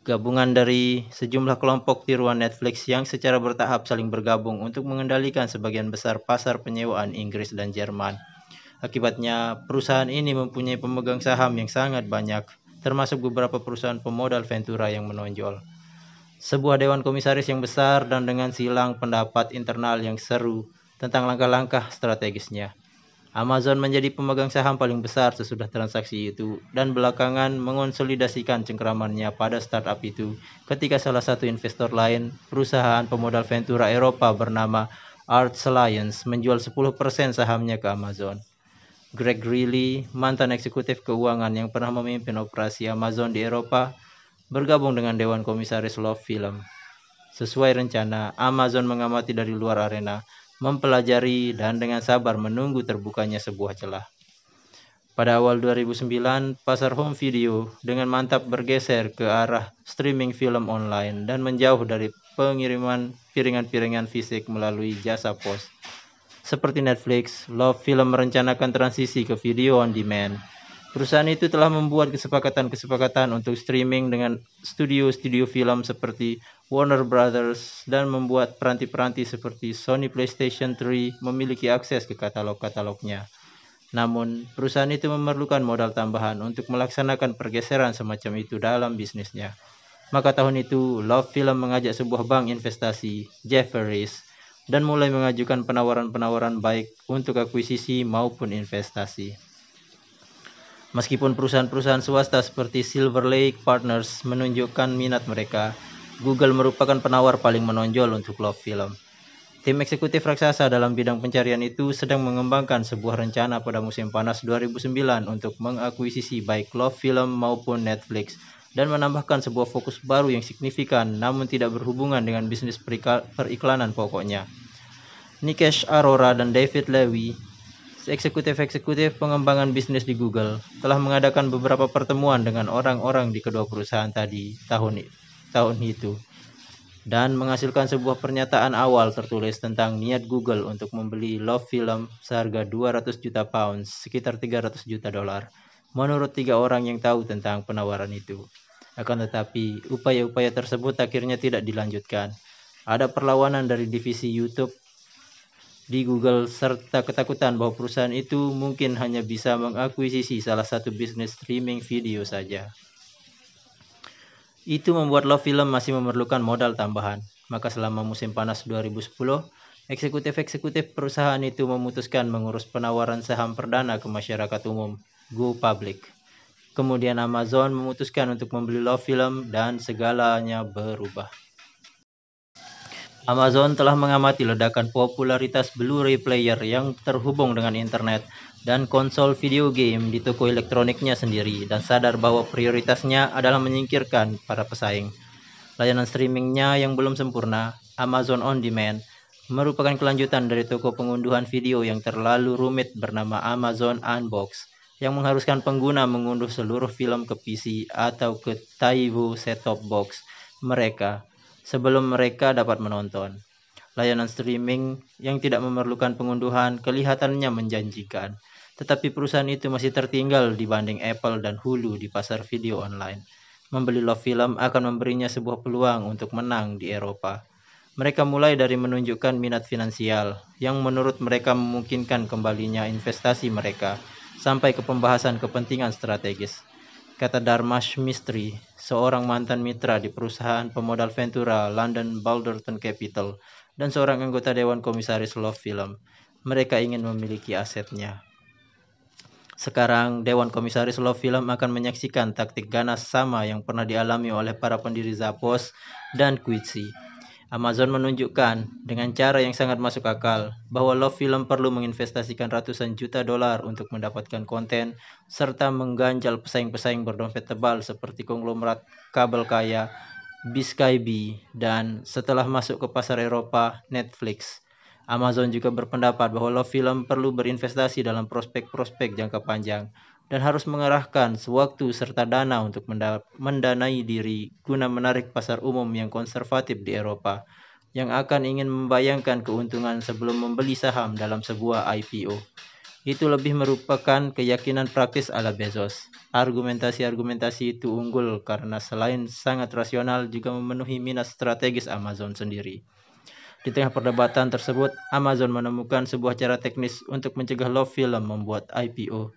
gabungan dari sejumlah kelompok tiruan Netflix yang secara bertahap saling bergabung untuk mengendalikan sebagian besar pasar penyewaan Inggris dan Jerman. Akibatnya, perusahaan ini mempunyai pemegang saham yang sangat banyak, termasuk beberapa perusahaan pemodal Ventura yang menonjol. Sebuah dewan komisaris yang besar dan dengan silang pendapat internal yang seru tentang langkah-langkah strategisnya. Amazon menjadi pemegang saham paling besar sesudah transaksi itu dan belakangan mengonsolidasikan cengkeramannya pada startup itu ketika salah satu investor lain, perusahaan pemodal Ventura Eropa bernama Arts Alliance, menjual 10% sahamnya ke Amazon. Greg Greeley, mantan eksekutif keuangan yang pernah memimpin operasi Amazon di Eropa, bergabung dengan Dewan Komisaris Love Film. Sesuai rencana, Amazon mengamati dari luar arena, mempelajari dan dengan sabar menunggu terbukanya sebuah celah. Pada awal 2009, pasar home video dengan mantap bergeser ke arah streaming film online dan menjauh dari pengiriman piringan-piringan fisik melalui jasa pos. Seperti Netflix, Love Film merencanakan transisi ke video on demand. Perusahaan itu telah membuat kesepakatan-kesepakatan untuk streaming dengan studio-studio film seperti Warner Brothers dan membuat peranti-peranti seperti Sony PlayStation 3 memiliki akses ke katalog-katalognya. Namun, perusahaan itu memerlukan modal tambahan untuk melaksanakan pergeseran semacam itu dalam bisnisnya. Maka tahun itu, Love Film mengajak sebuah bank investasi, Jefferies, dan mulai mengajukan penawaran-penawaran baik untuk akuisisi maupun investasi. Meskipun perusahaan-perusahaan swasta seperti Silver Lake Partners menunjukkan minat mereka, Google merupakan penawar paling menonjol untuk Love Film. Tim eksekutif raksasa dalam bidang pencarian itu sedang mengembangkan sebuah rencana pada musim panas 2009 untuk mengakuisisi baik Love Film maupun Netflix dan menambahkan sebuah fokus baru yang signifikan namun tidak berhubungan dengan bisnis periklanan pokoknya. Nikesh Arora dan David Levy, eksekutif-eksekutif pengembangan bisnis di Google, telah mengadakan beberapa pertemuan dengan orang-orang di kedua perusahaan tadi tahun itu dan menghasilkan sebuah pernyataan awal tertulis tentang niat Google untuk membeli Love Film seharga 200 juta pounds, sekitar 300 juta dolar, menurut 3 orang yang tahu tentang penawaran itu. Akan tetapi, upaya-upaya tersebut akhirnya tidak dilanjutkan. Ada perlawanan dari divisi YouTube di Google serta ketakutan bahwa perusahaan itu mungkin hanya bisa mengakuisisi salah satu bisnis streaming video saja. Itu membuat Love Film masih memerlukan modal tambahan. Maka selama musim panas 2010, eksekutif-eksekutif perusahaan itu memutuskan mengurus penawaran saham perdana ke masyarakat umum, Go Public. Kemudian Amazon memutuskan untuk membeli Love Film dan segalanya berubah. Amazon telah mengamati ledakan popularitas Blu-ray player yang terhubung dengan internet dan konsol video game di toko elektroniknya sendiri dan sadar bahwa prioritasnya adalah menyingkirkan para pesaing. Layanan streamingnya yang belum sempurna, Amazon On Demand, merupakan kelanjutan dari toko pengunduhan video yang terlalu rumit bernama Amazon Unbox, yang mengharuskan pengguna mengunduh seluruh film ke PC atau ke TiVo set-top box mereka sebelum mereka dapat menonton. Layanan streaming yang tidak memerlukan pengunduhan kelihatannya menjanjikan, tetapi perusahaan itu masih tertinggal dibanding Apple dan Hulu di pasar video online. Membeli Love Film akan memberinya sebuah peluang untuk menang di Eropa. Mereka mulai dari menunjukkan minat finansial, yang menurut mereka memungkinkan kembalinya investasi mereka, sampai ke pembahasan kepentingan strategis. Kata Dharmesh Mistry, seorang mantan mitra di perusahaan pemodal Ventura London Balderton Capital dan seorang anggota Dewan Komisaris Love Film. Mereka ingin memiliki asetnya. Sekarang, Dewan Komisaris Love Film akan menyaksikan taktik ganas sama yang pernah dialami oleh para pendiri Zappos dan Quidsi. Amazon menunjukkan dengan cara yang sangat masuk akal bahwa Love Film perlu menginvestasikan ratusan juta dolar untuk mendapatkan konten serta mengganjal pesaing-pesaing berdompet tebal seperti konglomerat kabel kaya Biskybe dan setelah masuk ke pasar Eropa, Netflix. Amazon juga berpendapat bahwa Love Film perlu berinvestasi dalam prospek-prospek jangka panjang dan harus mengerahkan sewaktu serta dana untuk mendanai diri guna menarik pasar umum yang konservatif di Eropa yang akan ingin membayangkan keuntungan sebelum membeli saham dalam sebuah IPO. Itu lebih merupakan keyakinan praktis ala Bezos. Argumentasi-argumentasi itu unggul karena selain sangat rasional juga memenuhi minat strategis Amazon sendiri. Di tengah perdebatan tersebut, Amazon menemukan sebuah cara teknis untuk mencegah Love Film membuat IPO.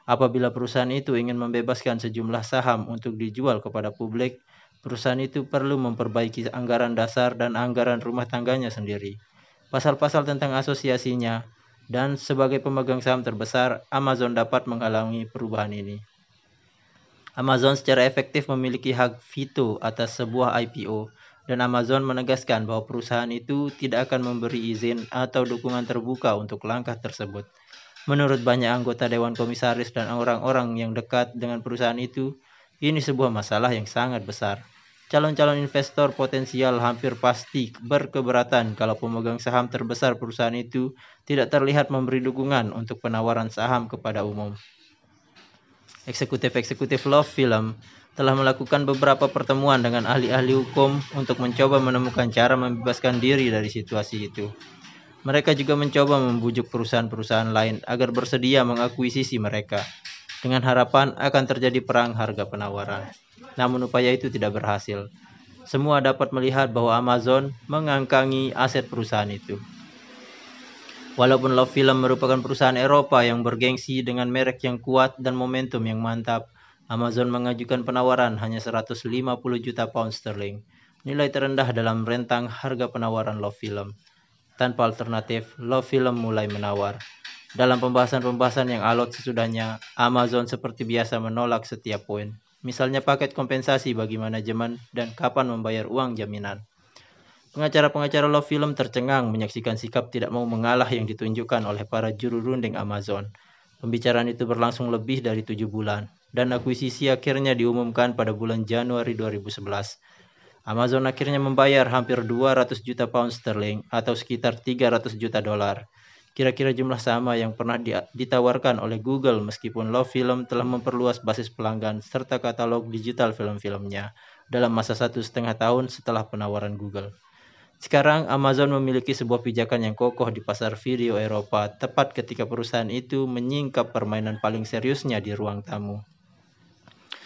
Apabila perusahaan itu ingin membebaskan sejumlah saham untuk dijual kepada publik, Perusahaan itu perlu memperbaiki anggaran dasar dan anggaran rumah tangganya sendiri. Pasal-pasal tentang asosiasinya, dan sebagai pemegang saham terbesar, Amazon dapat menghalangi perubahan ini. Amazon secara efektif memiliki hak veto atas sebuah IPO, dan Amazon menegaskan bahwa perusahaan itu tidak akan memberi izin atau dukungan terbuka untuk langkah tersebut. Menurut banyak anggota Dewan Komisaris dan orang-orang yang dekat dengan perusahaan itu, ini sebuah masalah yang sangat besar. Calon-calon investor potensial hampir pasti berkeberatan kalau pemegang saham terbesar perusahaan itu tidak terlihat memberi dukungan untuk penawaran saham kepada umum. Eksekutif-eksekutif Love Film telah melakukan beberapa pertemuan dengan ahli-ahli hukum untuk mencoba menemukan cara membebaskan diri dari situasi itu. Mereka juga mencoba membujuk perusahaan-perusahaan lain agar bersedia mengakuisisi mereka, dengan harapan akan terjadi perang harga penawaran. Namun upaya itu tidak berhasil. Semua dapat melihat bahwa Amazon mengangkangi aset perusahaan itu. Walaupun Love Film merupakan perusahaan Eropa yang bergengsi dengan merek yang kuat dan momentum yang mantap, Amazon mengajukan penawaran hanya 150 juta pound sterling, nilai terendah dalam rentang harga penawaran Love Film. Tanpa alternatif, Love Film mulai menawar. Dalam pembahasan-pembahasan yang alot sesudahnya, Amazon seperti biasa menolak setiap poin. Misalnya paket kompensasi bagi manajemen dan kapan membayar uang jaminan. Pengacara-pengacara Love Film tercengang menyaksikan sikap tidak mau mengalah yang ditunjukkan oleh para juru runding Amazon. Pembicaraan itu berlangsung lebih dari 7 bulan, dan akuisisi akhirnya diumumkan pada bulan Januari 2011. Amazon akhirnya membayar hampir 200 juta pound sterling atau sekitar 300 juta dolar. Kira-kira jumlah sama yang pernah ditawarkan oleh Google meskipun Love Film telah memperluas basis pelanggan serta katalog digital film-filmnya dalam masa 1,5 tahun setelah penawaran Google. Sekarang Amazon memiliki sebuah pijakan yang kokoh di pasar video Eropa tepat ketika perusahaan itu menyingkap permainan paling seriusnya di ruang tamu.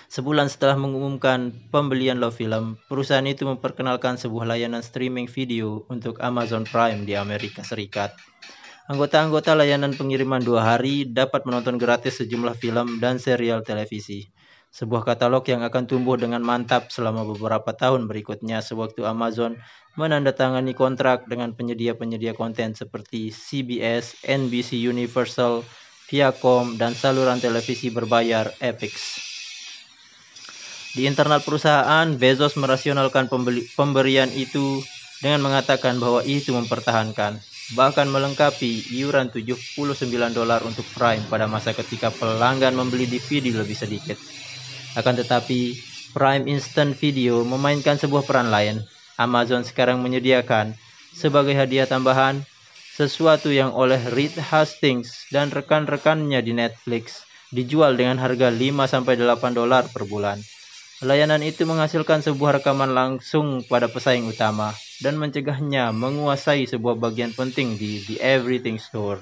Sebulan setelah mengumumkan pembelian Love Film, perusahaan itu memperkenalkan sebuah layanan streaming video untuk Amazon Prime di Amerika Serikat. Anggota-anggota layanan pengiriman 2 hari dapat menonton gratis sejumlah film dan serial televisi. Sebuah katalog yang akan tumbuh dengan mantap selama beberapa tahun berikutnya sewaktu Amazon menandatangani kontrak dengan penyedia-penyedia konten seperti CBS, NBC Universal, Viacom, dan saluran televisi berbayar Epix. Di internal perusahaan, Bezos merasionalkan pemberian itu dengan mengatakan bahwa itu mempertahankan, bahkan melengkapi iuran $79 untuk Prime pada masa ketika pelanggan membeli DVD lebih sedikit. Akan tetapi, Prime Instant Video memainkan sebuah peran lain. Amazon sekarang menyediakan sebagai hadiah tambahan sesuatu yang oleh Reed Hastings dan rekan-rekannya di Netflix dijual dengan harga $5-8 per bulan. Layanan itu menghasilkan sebuah rekaman langsung pada pesaing utama dan mencegahnya menguasai sebuah bagian penting di The Everything Store.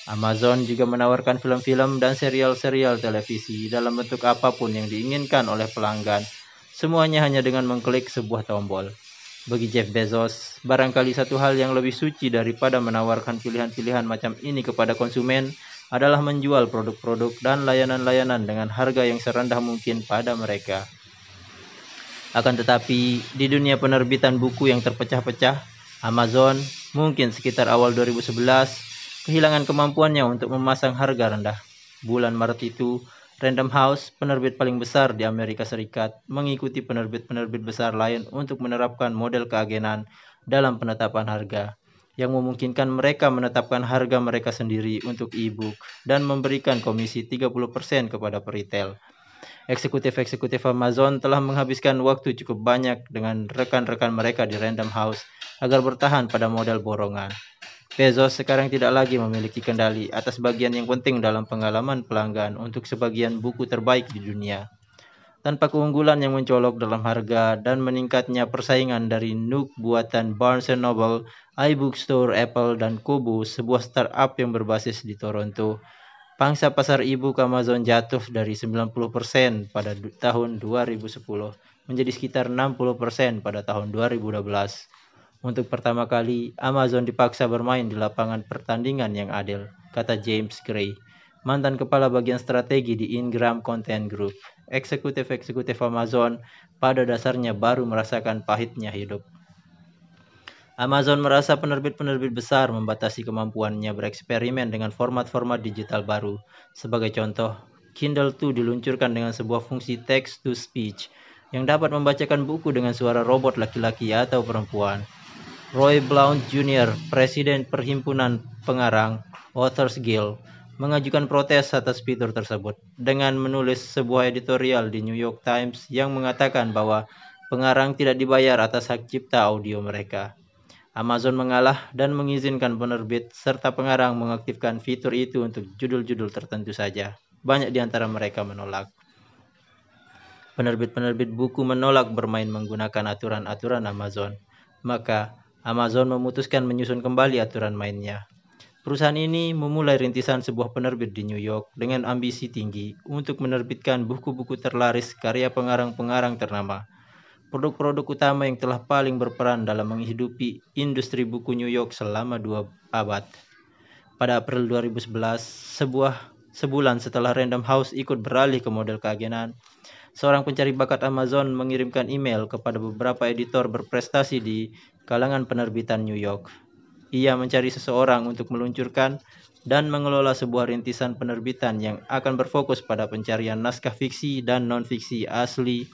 Amazon juga menawarkan film-film dan serial-serial televisi dalam bentuk apapun yang diinginkan oleh pelanggan. Semuanya hanya dengan mengklik sebuah tombol. Bagi Jeff Bezos, barangkali satu hal yang lebih suci daripada menawarkan pilihan-pilihan macam ini kepada konsumen adalah menjual produk-produk dan layanan-layanan dengan harga yang serendah mungkin pada mereka. Akan tetapi, di dunia penerbitan buku yang terpecah-pecah, Amazon mungkin sekitar awal 2011 kehilangan kemampuannya untuk memasang harga rendah. Bulan Maret itu, Random House, penerbit paling besar di Amerika Serikat, mengikuti penerbit-penerbit besar lain untuk menerapkan model keagenan dalam penetapan harga, yang memungkinkan mereka menetapkan harga mereka sendiri untuk e-book dan memberikan komisi 30% kepada peritel. Eksekutif-eksekutif Amazon telah menghabiskan waktu cukup banyak dengan rekan-rekan mereka di Random House agar bertahan pada model borongan. Bezos sekarang tidak lagi memiliki kendali atas bagian yang penting dalam pengalaman pelanggan untuk sebagian buku terbaik di dunia. Tanpa keunggulan yang mencolok dalam harga dan meningkatnya persaingan dari Nook buatan Barnes & Noble, iBookstore, Apple, dan Kobo, sebuah startup yang berbasis di Toronto, pangsa pasar e-book Amazon jatuh dari 90% pada tahun 2010 menjadi sekitar 60% pada tahun 2012. Untuk pertama kali, Amazon dipaksa bermain di lapangan pertandingan yang adil, kata James Gray, mantan kepala bagian strategi di Ingram Content Group. eksekutif Amazon pada dasarnya baru merasakan pahitnya hidup. Amazon merasa penerbit-penerbit besar membatasi kemampuannya bereksperimen dengan format-format digital baru. Sebagai contoh, Kindle 2 diluncurkan dengan sebuah fungsi text-to-speech yang dapat membacakan buku dengan suara robot laki-laki atau perempuan. Roy Blount Jr., Presiden Perhimpunan Pengarang Authors Guild, mengajukan protes atas fitur tersebut dengan menulis sebuah editorial di New York Times yang mengatakan bahwa pengarang tidak dibayar atas hak cipta audio mereka. Amazon mengalah dan mengizinkan penerbit serta pengarang mengaktifkan fitur itu untuk judul-judul tertentu saja. Banyak di antara mereka menolak. Penerbit-penerbit buku menolak bermain menggunakan aturan-aturan Amazon. Maka, Amazon memutuskan menyusun kembali aturan mainnya. Perusahaan ini memulai rintisan sebuah penerbit di New York dengan ambisi tinggi untuk menerbitkan buku-buku terlaris karya pengarang-pengarang ternama. Produk-produk utama yang telah paling berperan dalam menghidupi industri buku New York selama 2 abad. Pada April 2011, sebulan setelah Random House ikut beralih ke model keagenan, seorang pencari bakat Amazon mengirimkan email kepada beberapa editor berprestasi di kalangan penerbitan New York. Ia mencari seseorang untuk meluncurkan dan mengelola sebuah rintisan penerbitan yang akan berfokus pada pencarian naskah fiksi dan non-fiksi asli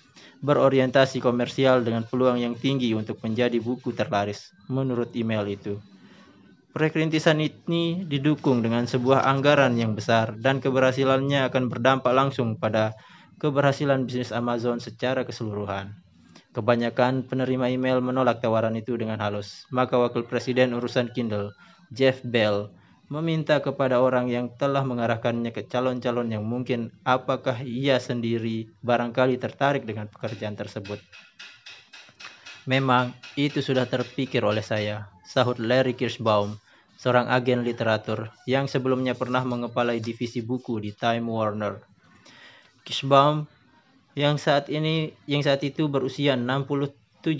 berorientasi komersial dengan peluang yang tinggi untuk menjadi buku terlaris, menurut email itu. Proyek rintisan ini didukung dengan sebuah anggaran yang besar dan keberhasilannya akan berdampak langsung pada keberhasilan bisnis Amazon secara keseluruhan. Kebanyakan penerima email menolak tawaran itu dengan halus. Maka Wakil Presiden urusan Kindle, Jeff Bell, meminta kepada orang yang telah mengarahkannya ke calon-calon yang mungkin apakah ia sendiri barangkali tertarik dengan pekerjaan tersebut. Memang itu sudah terpikir oleh saya, sahut Larry Kirschbaum, seorang agen literatur yang sebelumnya pernah mengepalai divisi buku di Time Warner. Kirschbaum yang saat itu berusia 67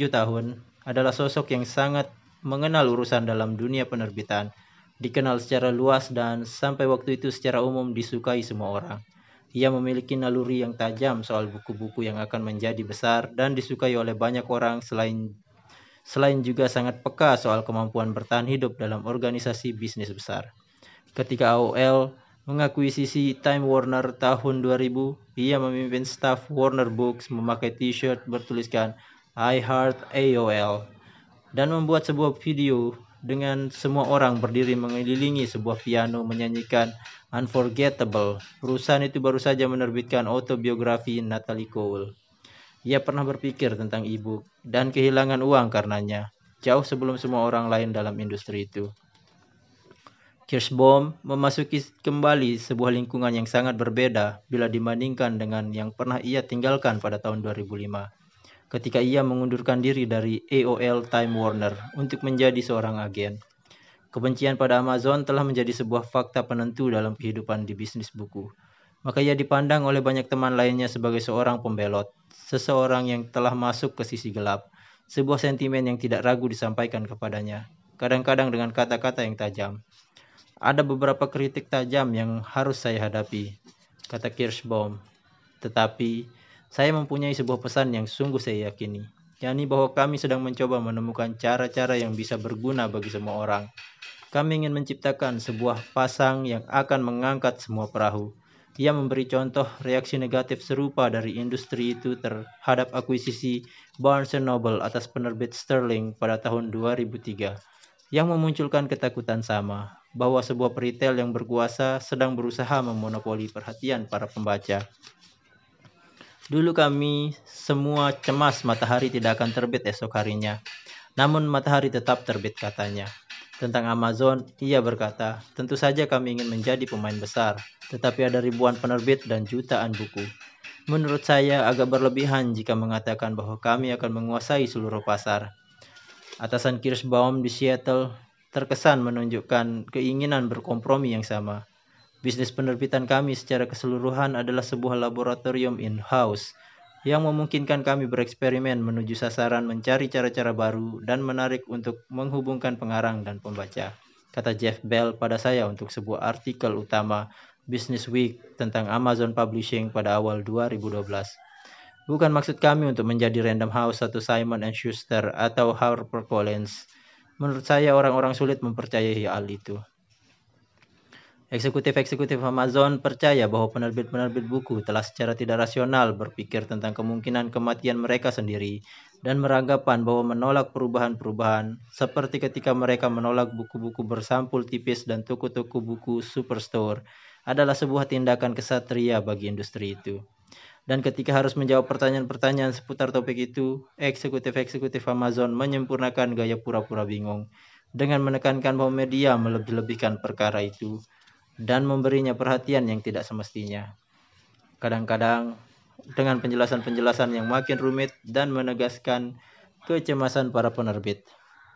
tahun, adalah sosok yang sangat mengenal urusan dalam dunia penerbitan, dikenal secara luas dan sampai waktu itu secara umum disukai semua orang. Ia memiliki naluri yang tajam soal buku-buku yang akan menjadi besar dan disukai oleh banyak orang selain juga sangat peka soal kemampuan bertahan hidup dalam organisasi bisnis besar. Ketika AOL mengakuisisi Time Warner tahun 2000, ia memimpin staf Warner Books memakai t-shirt bertuliskan I Heart AOL dan membuat sebuah video dengan semua orang berdiri mengelilingi sebuah piano menyanyikan Unforgettable. Perusahaan itu baru saja menerbitkan autobiografi Natalie Cole. Ia pernah berpikir tentang e-book dan kehilangan uang karenanya, jauh sebelum semua orang lain dalam industri itu. Kirschbaum memasuki kembali sebuah lingkungan yang sangat berbeda bila dibandingkan dengan yang pernah ia tinggalkan pada tahun 2005, ketika ia mengundurkan diri dari AOL Time Warner untuk menjadi seorang agen. Kebencian pada Amazon telah menjadi sebuah fakta penentu dalam kehidupan di bisnis buku. Maka ia dipandang oleh banyak teman lainnya sebagai seorang pembelot, seseorang yang telah masuk ke sisi gelap, sebuah sentimen yang tidak ragu disampaikan kepadanya, kadang-kadang dengan kata-kata yang tajam. Ada beberapa kritik tajam yang harus saya hadapi, kata Kirschbaum. Tetapi, saya mempunyai sebuah pesan yang sungguh saya yakini, yakni bahwa kami sedang mencoba menemukan cara-cara yang bisa berguna bagi semua orang. Kami ingin menciptakan sebuah pasang yang akan mengangkat semua perahu. Ia memberi contoh reaksi negatif serupa dari industri itu terhadap akuisisi Barnes & Noble atas penerbit Sterling pada tahun 2003, yang memunculkan ketakutan sama, bahwa sebuah peritel yang berkuasa sedang berusaha memonopoli perhatian para pembaca. Dulu kami semua cemas matahari tidak akan terbit esok harinya. Namun matahari tetap terbit, katanya. Tentang Amazon, ia berkata, tentu saja kami ingin menjadi pemain besar, tetapi ada ribuan penerbit dan jutaan buku. Menurut saya agak berlebihan jika mengatakan bahwa kami akan menguasai seluruh pasar. Atasan Kirschbaum di Seattle terkesan menunjukkan keinginan berkompromi yang sama. Bisnis penerbitan kami secara keseluruhan adalah sebuah laboratorium in-house yang memungkinkan kami bereksperimen menuju sasaran, mencari cara-cara baru, dan menarik untuk menghubungkan pengarang dan pembaca, kata Jeff Bell pada saya untuk sebuah artikel utama Business Week tentang Amazon Publishing pada awal 2012. Bukan maksud kami untuk menjadi Random House atau Simon & Schuster atau HarperCollins. Menurut saya orang-orang sulit mempercayai hal itu. Eksekutif-eksekutif Amazon percaya bahwa penerbit-penerbit buku telah secara tidak rasional berpikir tentang kemungkinan kematian mereka sendiri dan beranggapan bahwa menolak perubahan-perubahan, seperti ketika mereka menolak buku-buku bersampul tipis dan toko-toko buku superstore, adalah sebuah tindakan kesatria bagi industri itu. Dan ketika harus menjawab pertanyaan-pertanyaan seputar topik itu, eksekutif-eksekutif Amazon menyempurnakan gaya pura-pura bingung dengan menekankan bahwa media melebih-lebihkan perkara itu dan memberinya perhatian yang tidak semestinya. Kadang-kadang dengan penjelasan-penjelasan yang makin rumit dan menegaskan kecemasan para penerbit.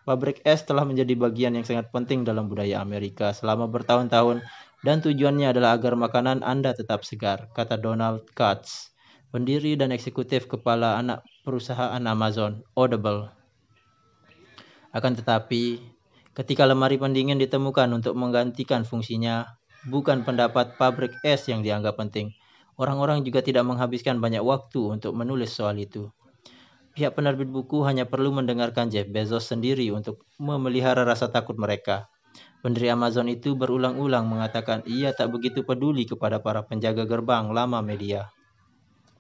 Pabrik es telah menjadi bagian yang sangat penting dalam budaya Amerika selama bertahun-tahun dan tujuannya adalah agar makanan Anda tetap segar, kata Donald Katz, pendiri dan eksekutif kepala anak perusahaan Amazon, Audible. Akan tetapi, ketika lemari pendingin ditemukan untuk menggantikan fungsinya, bukan pendapat pabrik es yang dianggap penting. Orang-orang juga tidak menghabiskan banyak waktu untuk menulis soal itu. Pihak penerbit buku hanya perlu mendengarkan Jeff Bezos sendiri untuk memelihara rasa takut mereka. Pendiri Amazon itu berulang-ulang mengatakan ia tak begitu peduli kepada para penjaga gerbang lama media.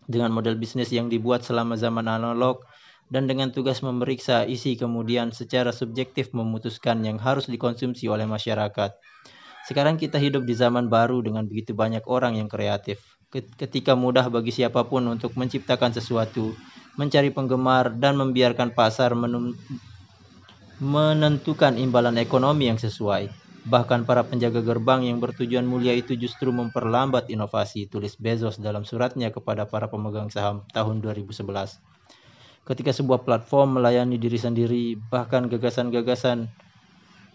Dengan model bisnis yang dibuat selama zaman analog dan dengan tugas memeriksa isi kemudian secara subjektif memutuskan yang harus dikonsumsi oleh masyarakat. Sekarang kita hidup di zaman baru dengan begitu banyak orang yang kreatif. Ketika mudah bagi siapapun untuk menciptakan sesuatu, mencari penggemar, dan membiarkan pasar menentukan imbalan ekonomi yang sesuai. Bahkan para penjaga gerbang yang bertujuan mulia itu justru memperlambat inovasi, tulis Bezos dalam suratnya kepada para pemegang saham tahun 2011. Ketika sebuah platform melayani diri sendiri, bahkan gagasan-gagasan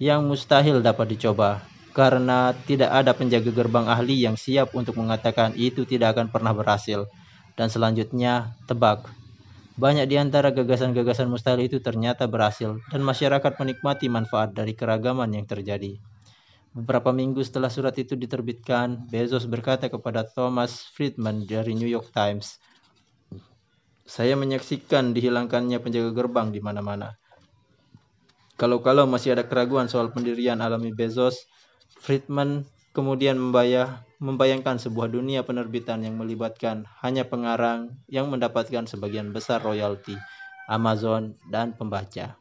yang mustahil dapat dicoba, karena tidak ada penjaga gerbang ahli yang siap untuk mengatakan itu tidak akan pernah berhasil. Dan selanjutnya, tebak. Banyak di antara gagasan-gagasan mustahil itu ternyata berhasil, dan masyarakat menikmati manfaat dari keragaman yang terjadi. Beberapa minggu setelah surat itu diterbitkan, Bezos berkata kepada Thomas Friedman dari New York Times, "Saya menyaksikan dihilangkannya penjaga gerbang di mana-mana." Kalau masih ada keraguan soal pendirian alami Bezos, Friedman kemudian membayangkan sebuah dunia penerbitan yang melibatkan hanya pengarang yang mendapatkan sebagian besar royalti, Amazon, dan pembaca.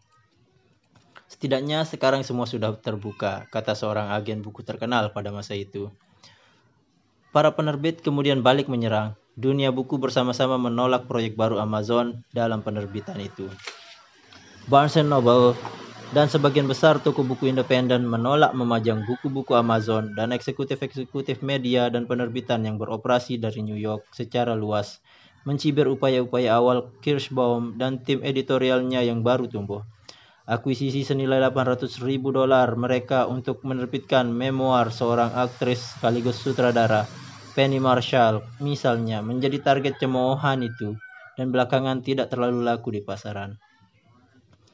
Setidaknya sekarang semua sudah terbuka, kata seorang agen buku terkenal pada masa itu. Para penerbit kemudian balik menyerang. Dunia buku bersama-sama menolak proyek baru Amazon dalam penerbitan itu. Barnes & Noble dan sebagian besar toko buku independen menolak memajang buku-buku Amazon, dan eksekutif-eksekutif media dan penerbitan yang beroperasi dari New York secara luas mencibir upaya-upaya awal Kirschbaum dan tim editorialnya yang baru tumbuh. Akuisisi senilai $800.000 mereka untuk menerbitkan memoir seorang aktris sekaligus sutradara, Penny Marshall, misalnya, menjadi target cemoohan itu dan belakangan tidak terlalu laku di pasaran.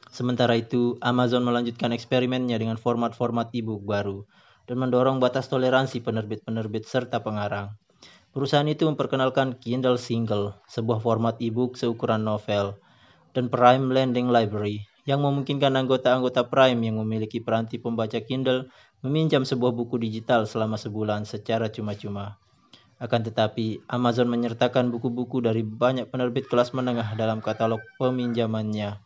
Sementara itu, Amazon melanjutkan eksperimennya dengan format-format e-book baru dan mendorong batas toleransi penerbit-penerbit serta pengarang. Perusahaan itu memperkenalkan Kindle Single, sebuah format e-book seukuran novel, dan Prime Lending Library, yang memungkinkan anggota-anggota Prime yang memiliki peranti pembaca Kindle meminjam sebuah buku digital selama sebulan secara cuma-cuma. Akan tetapi, Amazon menyertakan buku-buku dari banyak penerbit kelas menengah dalam katalog peminjamannya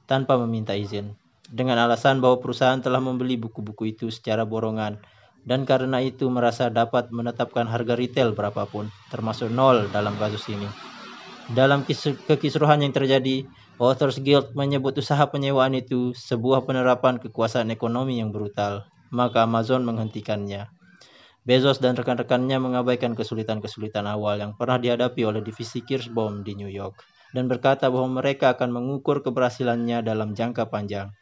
tanpa meminta izin, dengan alasan bahwa perusahaan telah membeli buku-buku itu secara borongan dan karena itu merasa dapat menetapkan harga retail berapapun, termasuk nol dalam kasus ini. Dalam kekisruhan yang terjadi, Authors Guild menyebut usaha penyewaan itu sebuah penerapan kekuasaan ekonomi yang brutal, maka Amazon menghentikannya. Bezos dan rekan-rekannya mengabaikan kesulitan-kesulitan awal yang pernah dihadapi oleh divisi Kirschbaum di New York, dan berkata bahwa mereka akan mengukur keberhasilannya dalam jangka panjang.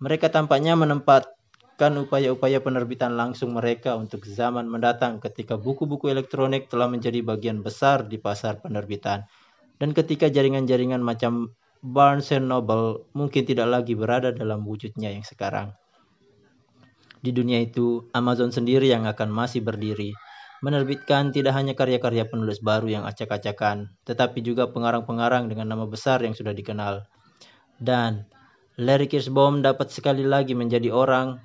Mereka tampaknya menempatkan upaya-upaya penerbitan langsung mereka untuk zaman mendatang ketika buku-buku elektronik telah menjadi bagian besar di pasar penerbitan, dan ketika jaringan-jaringan macam Barnes & Noble mungkin tidak lagi berada dalam wujudnya yang sekarang. Di dunia itu, Amazon sendiri yang akan masih berdiri, menerbitkan tidak hanya karya-karya penulis baru yang acak-acakan, tetapi juga pengarang-pengarang dengan nama besar yang sudah dikenal. Dan Larry Kirschbaum dapat sekali lagi menjadi orang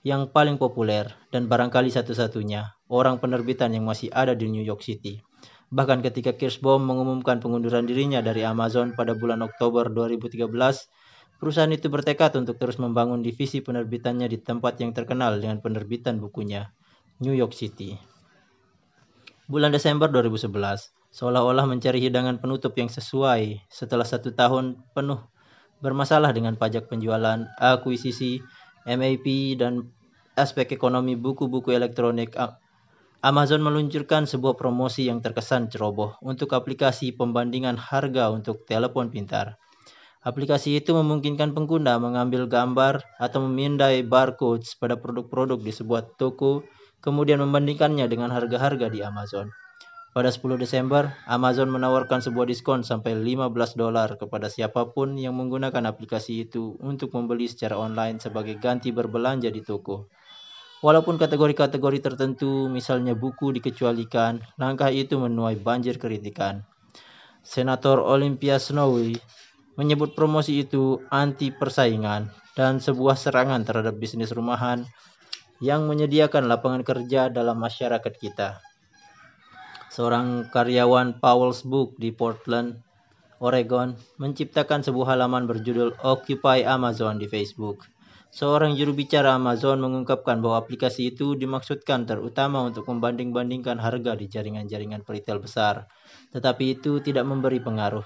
yang paling populer dan barangkali satu-satunya orang penerbitan yang masih ada di New York City. Bahkan ketika Kirschbaum mengumumkan pengunduran dirinya dari Amazon pada bulan Oktober 2013, perusahaan itu bertekad untuk terus membangun divisi penerbitannya di tempat yang terkenal dengan penerbitan bukunya, New York City. Bulan Desember 2011, seolah-olah mencari hidangan penutup yang sesuai setelah 1 tahun penuh bermasalah dengan pajak penjualan, akuisisi, MAP, dan aspek ekonomi buku-buku elektronik. Amazon meluncurkan sebuah promosi yang terkesan ceroboh untuk aplikasi pembandingan harga untuk telepon pintar. Aplikasi itu memungkinkan pengguna mengambil gambar atau memindai barcode pada produk-produk di sebuah toko, kemudian membandingkannya dengan harga-harga di Amazon. Pada 10 Desember, Amazon menawarkan sebuah diskon sampai $15 kepada siapapun yang menggunakan aplikasi itu untuk membeli secara online sebagai ganti berbelanja di toko. Walaupun kategori-kategori tertentu, misalnya buku, dikecualikan, langkah itu menuai banjir kritikan. Senator Olympia Snowe menyebut promosi itu anti persaingan dan sebuah serangan terhadap bisnis rumahan yang menyediakan lapangan kerja dalam masyarakat kita. Seorang karyawan Powell's Book di Portland, Oregon, menciptakan sebuah halaman berjudul Occupy Amazon di Facebook. Seorang juru bicara Amazon mengungkapkan bahwa aplikasi itu dimaksudkan terutama untuk membanding-bandingkan harga di jaringan-jaringan retail besar, tetapi itu tidak memberi pengaruh.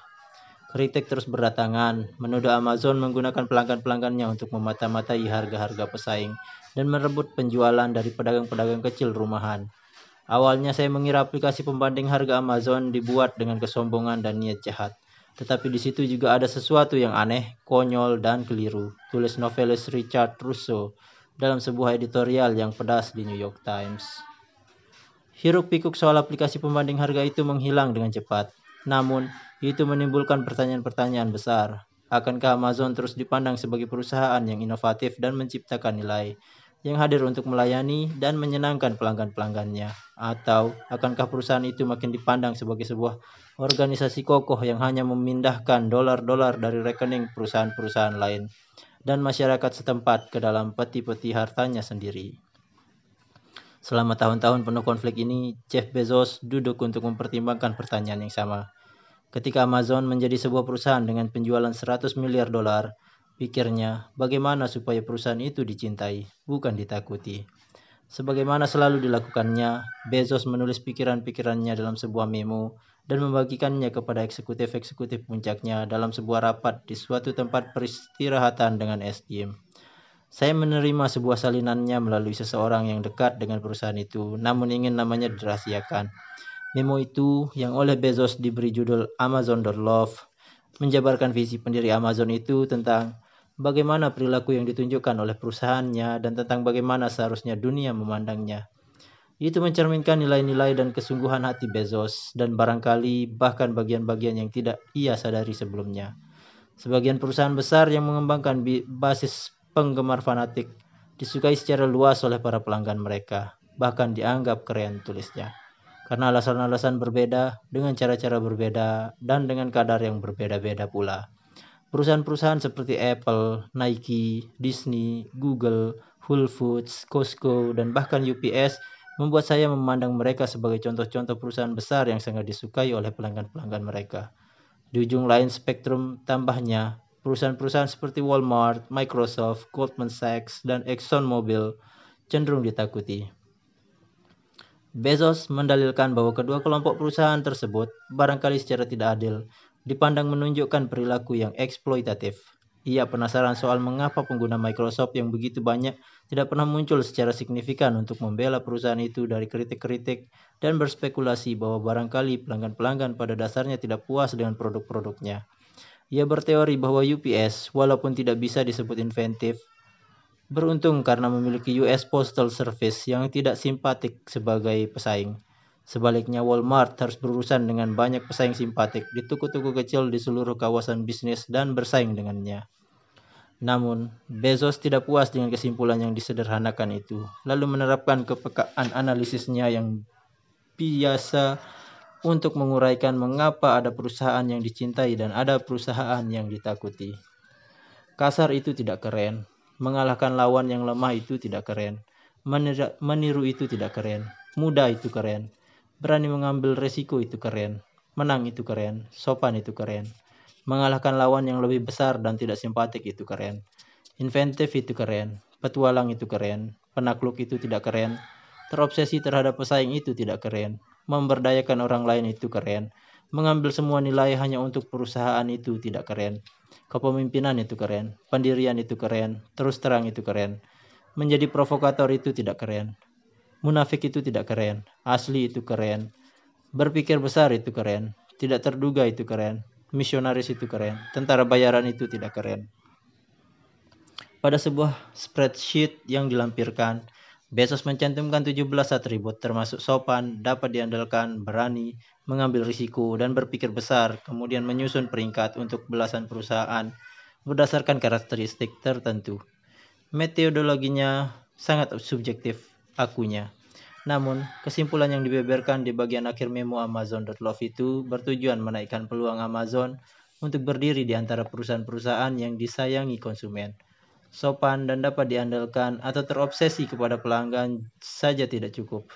Kritik terus berdatangan, menuduh Amazon menggunakan pelanggan-pelanggannya untuk memata-matai harga-harga pesaing dan merebut penjualan dari pedagang-pedagang kecil rumahan. Awalnya saya mengira aplikasi pembanding harga Amazon dibuat dengan kesombongan dan niat jahat. Tetapi di situ juga ada sesuatu yang aneh, konyol, dan keliru, tulis novelis Richard Russo dalam sebuah editorial yang pedas di New York Times. Hiruk-pikuk soal aplikasi pembanding harga itu menghilang dengan cepat. Namun, itu menimbulkan pertanyaan-pertanyaan besar. Akankah Amazon terus dipandang sebagai perusahaan yang inovatif dan menciptakan nilai, yang hadir untuk melayani dan menyenangkan pelanggan-pelanggannya? Atau akankah perusahaan itu makin dipandang sebagai sebuah organisasi kokoh yang hanya memindahkan dolar-dolar dari rekening perusahaan-perusahaan lain dan masyarakat setempat ke dalam peti-peti hartanya sendiri? Selama tahun-tahun penuh konflik ini, Jeff Bezos duduk untuk mempertimbangkan pertanyaan yang sama. Ketika Amazon menjadi sebuah perusahaan dengan penjualan $100 miliar, pikirnya, bagaimana supaya perusahaan itu dicintai, bukan ditakuti. Sebagaimana selalu dilakukannya, Bezos menulis pikiran-pikirannya dalam sebuah memo dan membagikannya kepada eksekutif-eksekutif puncaknya dalam sebuah rapat di suatu tempat peristirahatan dengan SDM. Saya menerima sebuah salinannya melalui seseorang yang dekat dengan perusahaan itu, namun ingin namanya dirahasiakan. Memo itu, yang oleh Bezos diberi judul Amazon.love, menjabarkan visi pendiri Amazon itu tentang bagaimana perilaku yang ditunjukkan oleh perusahaannya dan tentang bagaimana seharusnya dunia memandangnya. Itu mencerminkan nilai-nilai dan kesungguhan hati Bezos dan barangkali bahkan bagian-bagian yang tidak ia sadari sebelumnya. Sebagian perusahaan besar yang mengembangkan basis penggemar fanatik disukai secara luas oleh para pelanggan mereka, bahkan dianggap keren, tulisnya. Karena alasan-alasan berbeda, dengan cara-cara berbeda, dan dengan kadar yang berbeda-beda pula. Perusahaan-perusahaan seperti Apple, Nike, Disney, Google, Whole Foods, Costco, dan bahkan UPS membuat saya memandang mereka sebagai contoh-contoh perusahaan besar yang sangat disukai oleh pelanggan-pelanggan mereka. Di ujung lain spektrum, tambahnya, perusahaan-perusahaan seperti Walmart, Microsoft, Goldman Sachs, dan ExxonMobil cenderung ditakuti. Bezos mendalilkan bahwa kedua kelompok perusahaan tersebut barangkali secara tidak adil dipandang menunjukkan perilaku yang eksploitatif. Ia penasaran soal mengapa pengguna Microsoft yang begitu banyak tidak pernah muncul secara signifikan untuk membela perusahaan itu dari kritik-kritik dan berspekulasi bahwa barangkali pelanggan-pelanggan pada dasarnya tidak puas dengan produk-produknya. Ia berteori bahwa UPS, walaupun tidak bisa disebut inventif, beruntung karena memiliki US Postal Service yang tidak simpatik sebagai pesaing. Sebaliknya Walmart harus berurusan dengan banyak pesaing simpatik di toko-toko kecil di seluruh kawasan bisnis dan bersaing dengannya. Namun, Bezos tidak puas dengan kesimpulan yang disederhanakan itu, lalu menerapkan kepekaan analisisnya yang biasa untuk menguraikan mengapa ada perusahaan yang dicintai dan ada perusahaan yang ditakuti. Kasar itu tidak keren. Mengalahkan lawan yang lemah itu tidak keren. Meniru itu tidak keren. Mudah itu keren. Berani mengambil resiko itu keren. Menang itu keren. Sopan itu keren. Mengalahkan lawan yang lebih besar dan tidak simpatik itu keren. Inventif itu keren. Petualang itu keren. Penakluk itu tidak keren. Terobsesi terhadap pesaing itu tidak keren. Memberdayakan orang lain itu keren. Mengambil semua nilai hanya untuk perusahaan itu tidak keren. Kepemimpinan itu keren. Pendirian itu keren. Terus terang itu keren. Menjadi provokator itu tidak keren. Munafik itu tidak keren. Asli itu keren. Berpikir besar itu keren. Tidak terduga itu keren. Misionaris itu keren. Tentara bayaran itu tidak keren. Pada sebuah spreadsheet yang dilampirkan, Bezos mencantumkan 17 atribut termasuk sopan, dapat diandalkan, berani, mengambil risiko, dan berpikir besar, kemudian menyusun peringkat untuk belasan perusahaan berdasarkan karakteristik tertentu. Metodologinya sangat subjektif, akunya. Namun, kesimpulan yang dibeberkan di bagian akhir memo Amazon.love itu bertujuan menaikkan peluang Amazon untuk berdiri di antara perusahaan-perusahaan yang disayangi konsumen. Sopan dan dapat diandalkan atau terobsesi kepada pelanggan saja tidak cukup.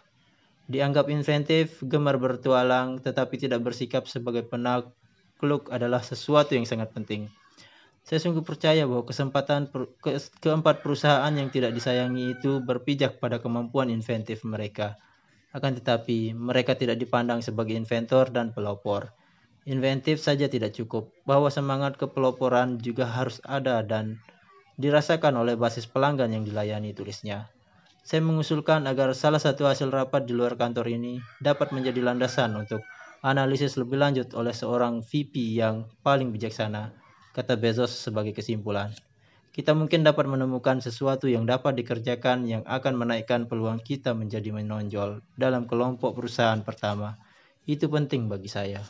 Dianggap inventif, gemar bertualang, tetapi tidak bersikap sebagai penakluk adalah sesuatu yang sangat penting. Saya sungguh percaya bahwa keempat perusahaan yang tidak disayangi itu berpijak pada kemampuan inventif mereka. Akan tetapi, mereka tidak dipandang sebagai inventor dan pelopor. Inventif saja tidak cukup, bahwa semangat kepeloporan juga harus ada dan dirasakan oleh basis pelanggan yang dilayani, tulisnya. Saya mengusulkan agar salah satu hasil rapat di luar kantor ini dapat menjadi landasan untuk analisis lebih lanjut oleh seorang VP yang paling bijaksana, kata Bezos sebagai kesimpulan. Kita mungkin dapat menemukan sesuatu yang dapat dikerjakan yang akan menaikkan peluang kita menjadi menonjol dalam kelompok perusahaan pertama. Itu penting bagi saya.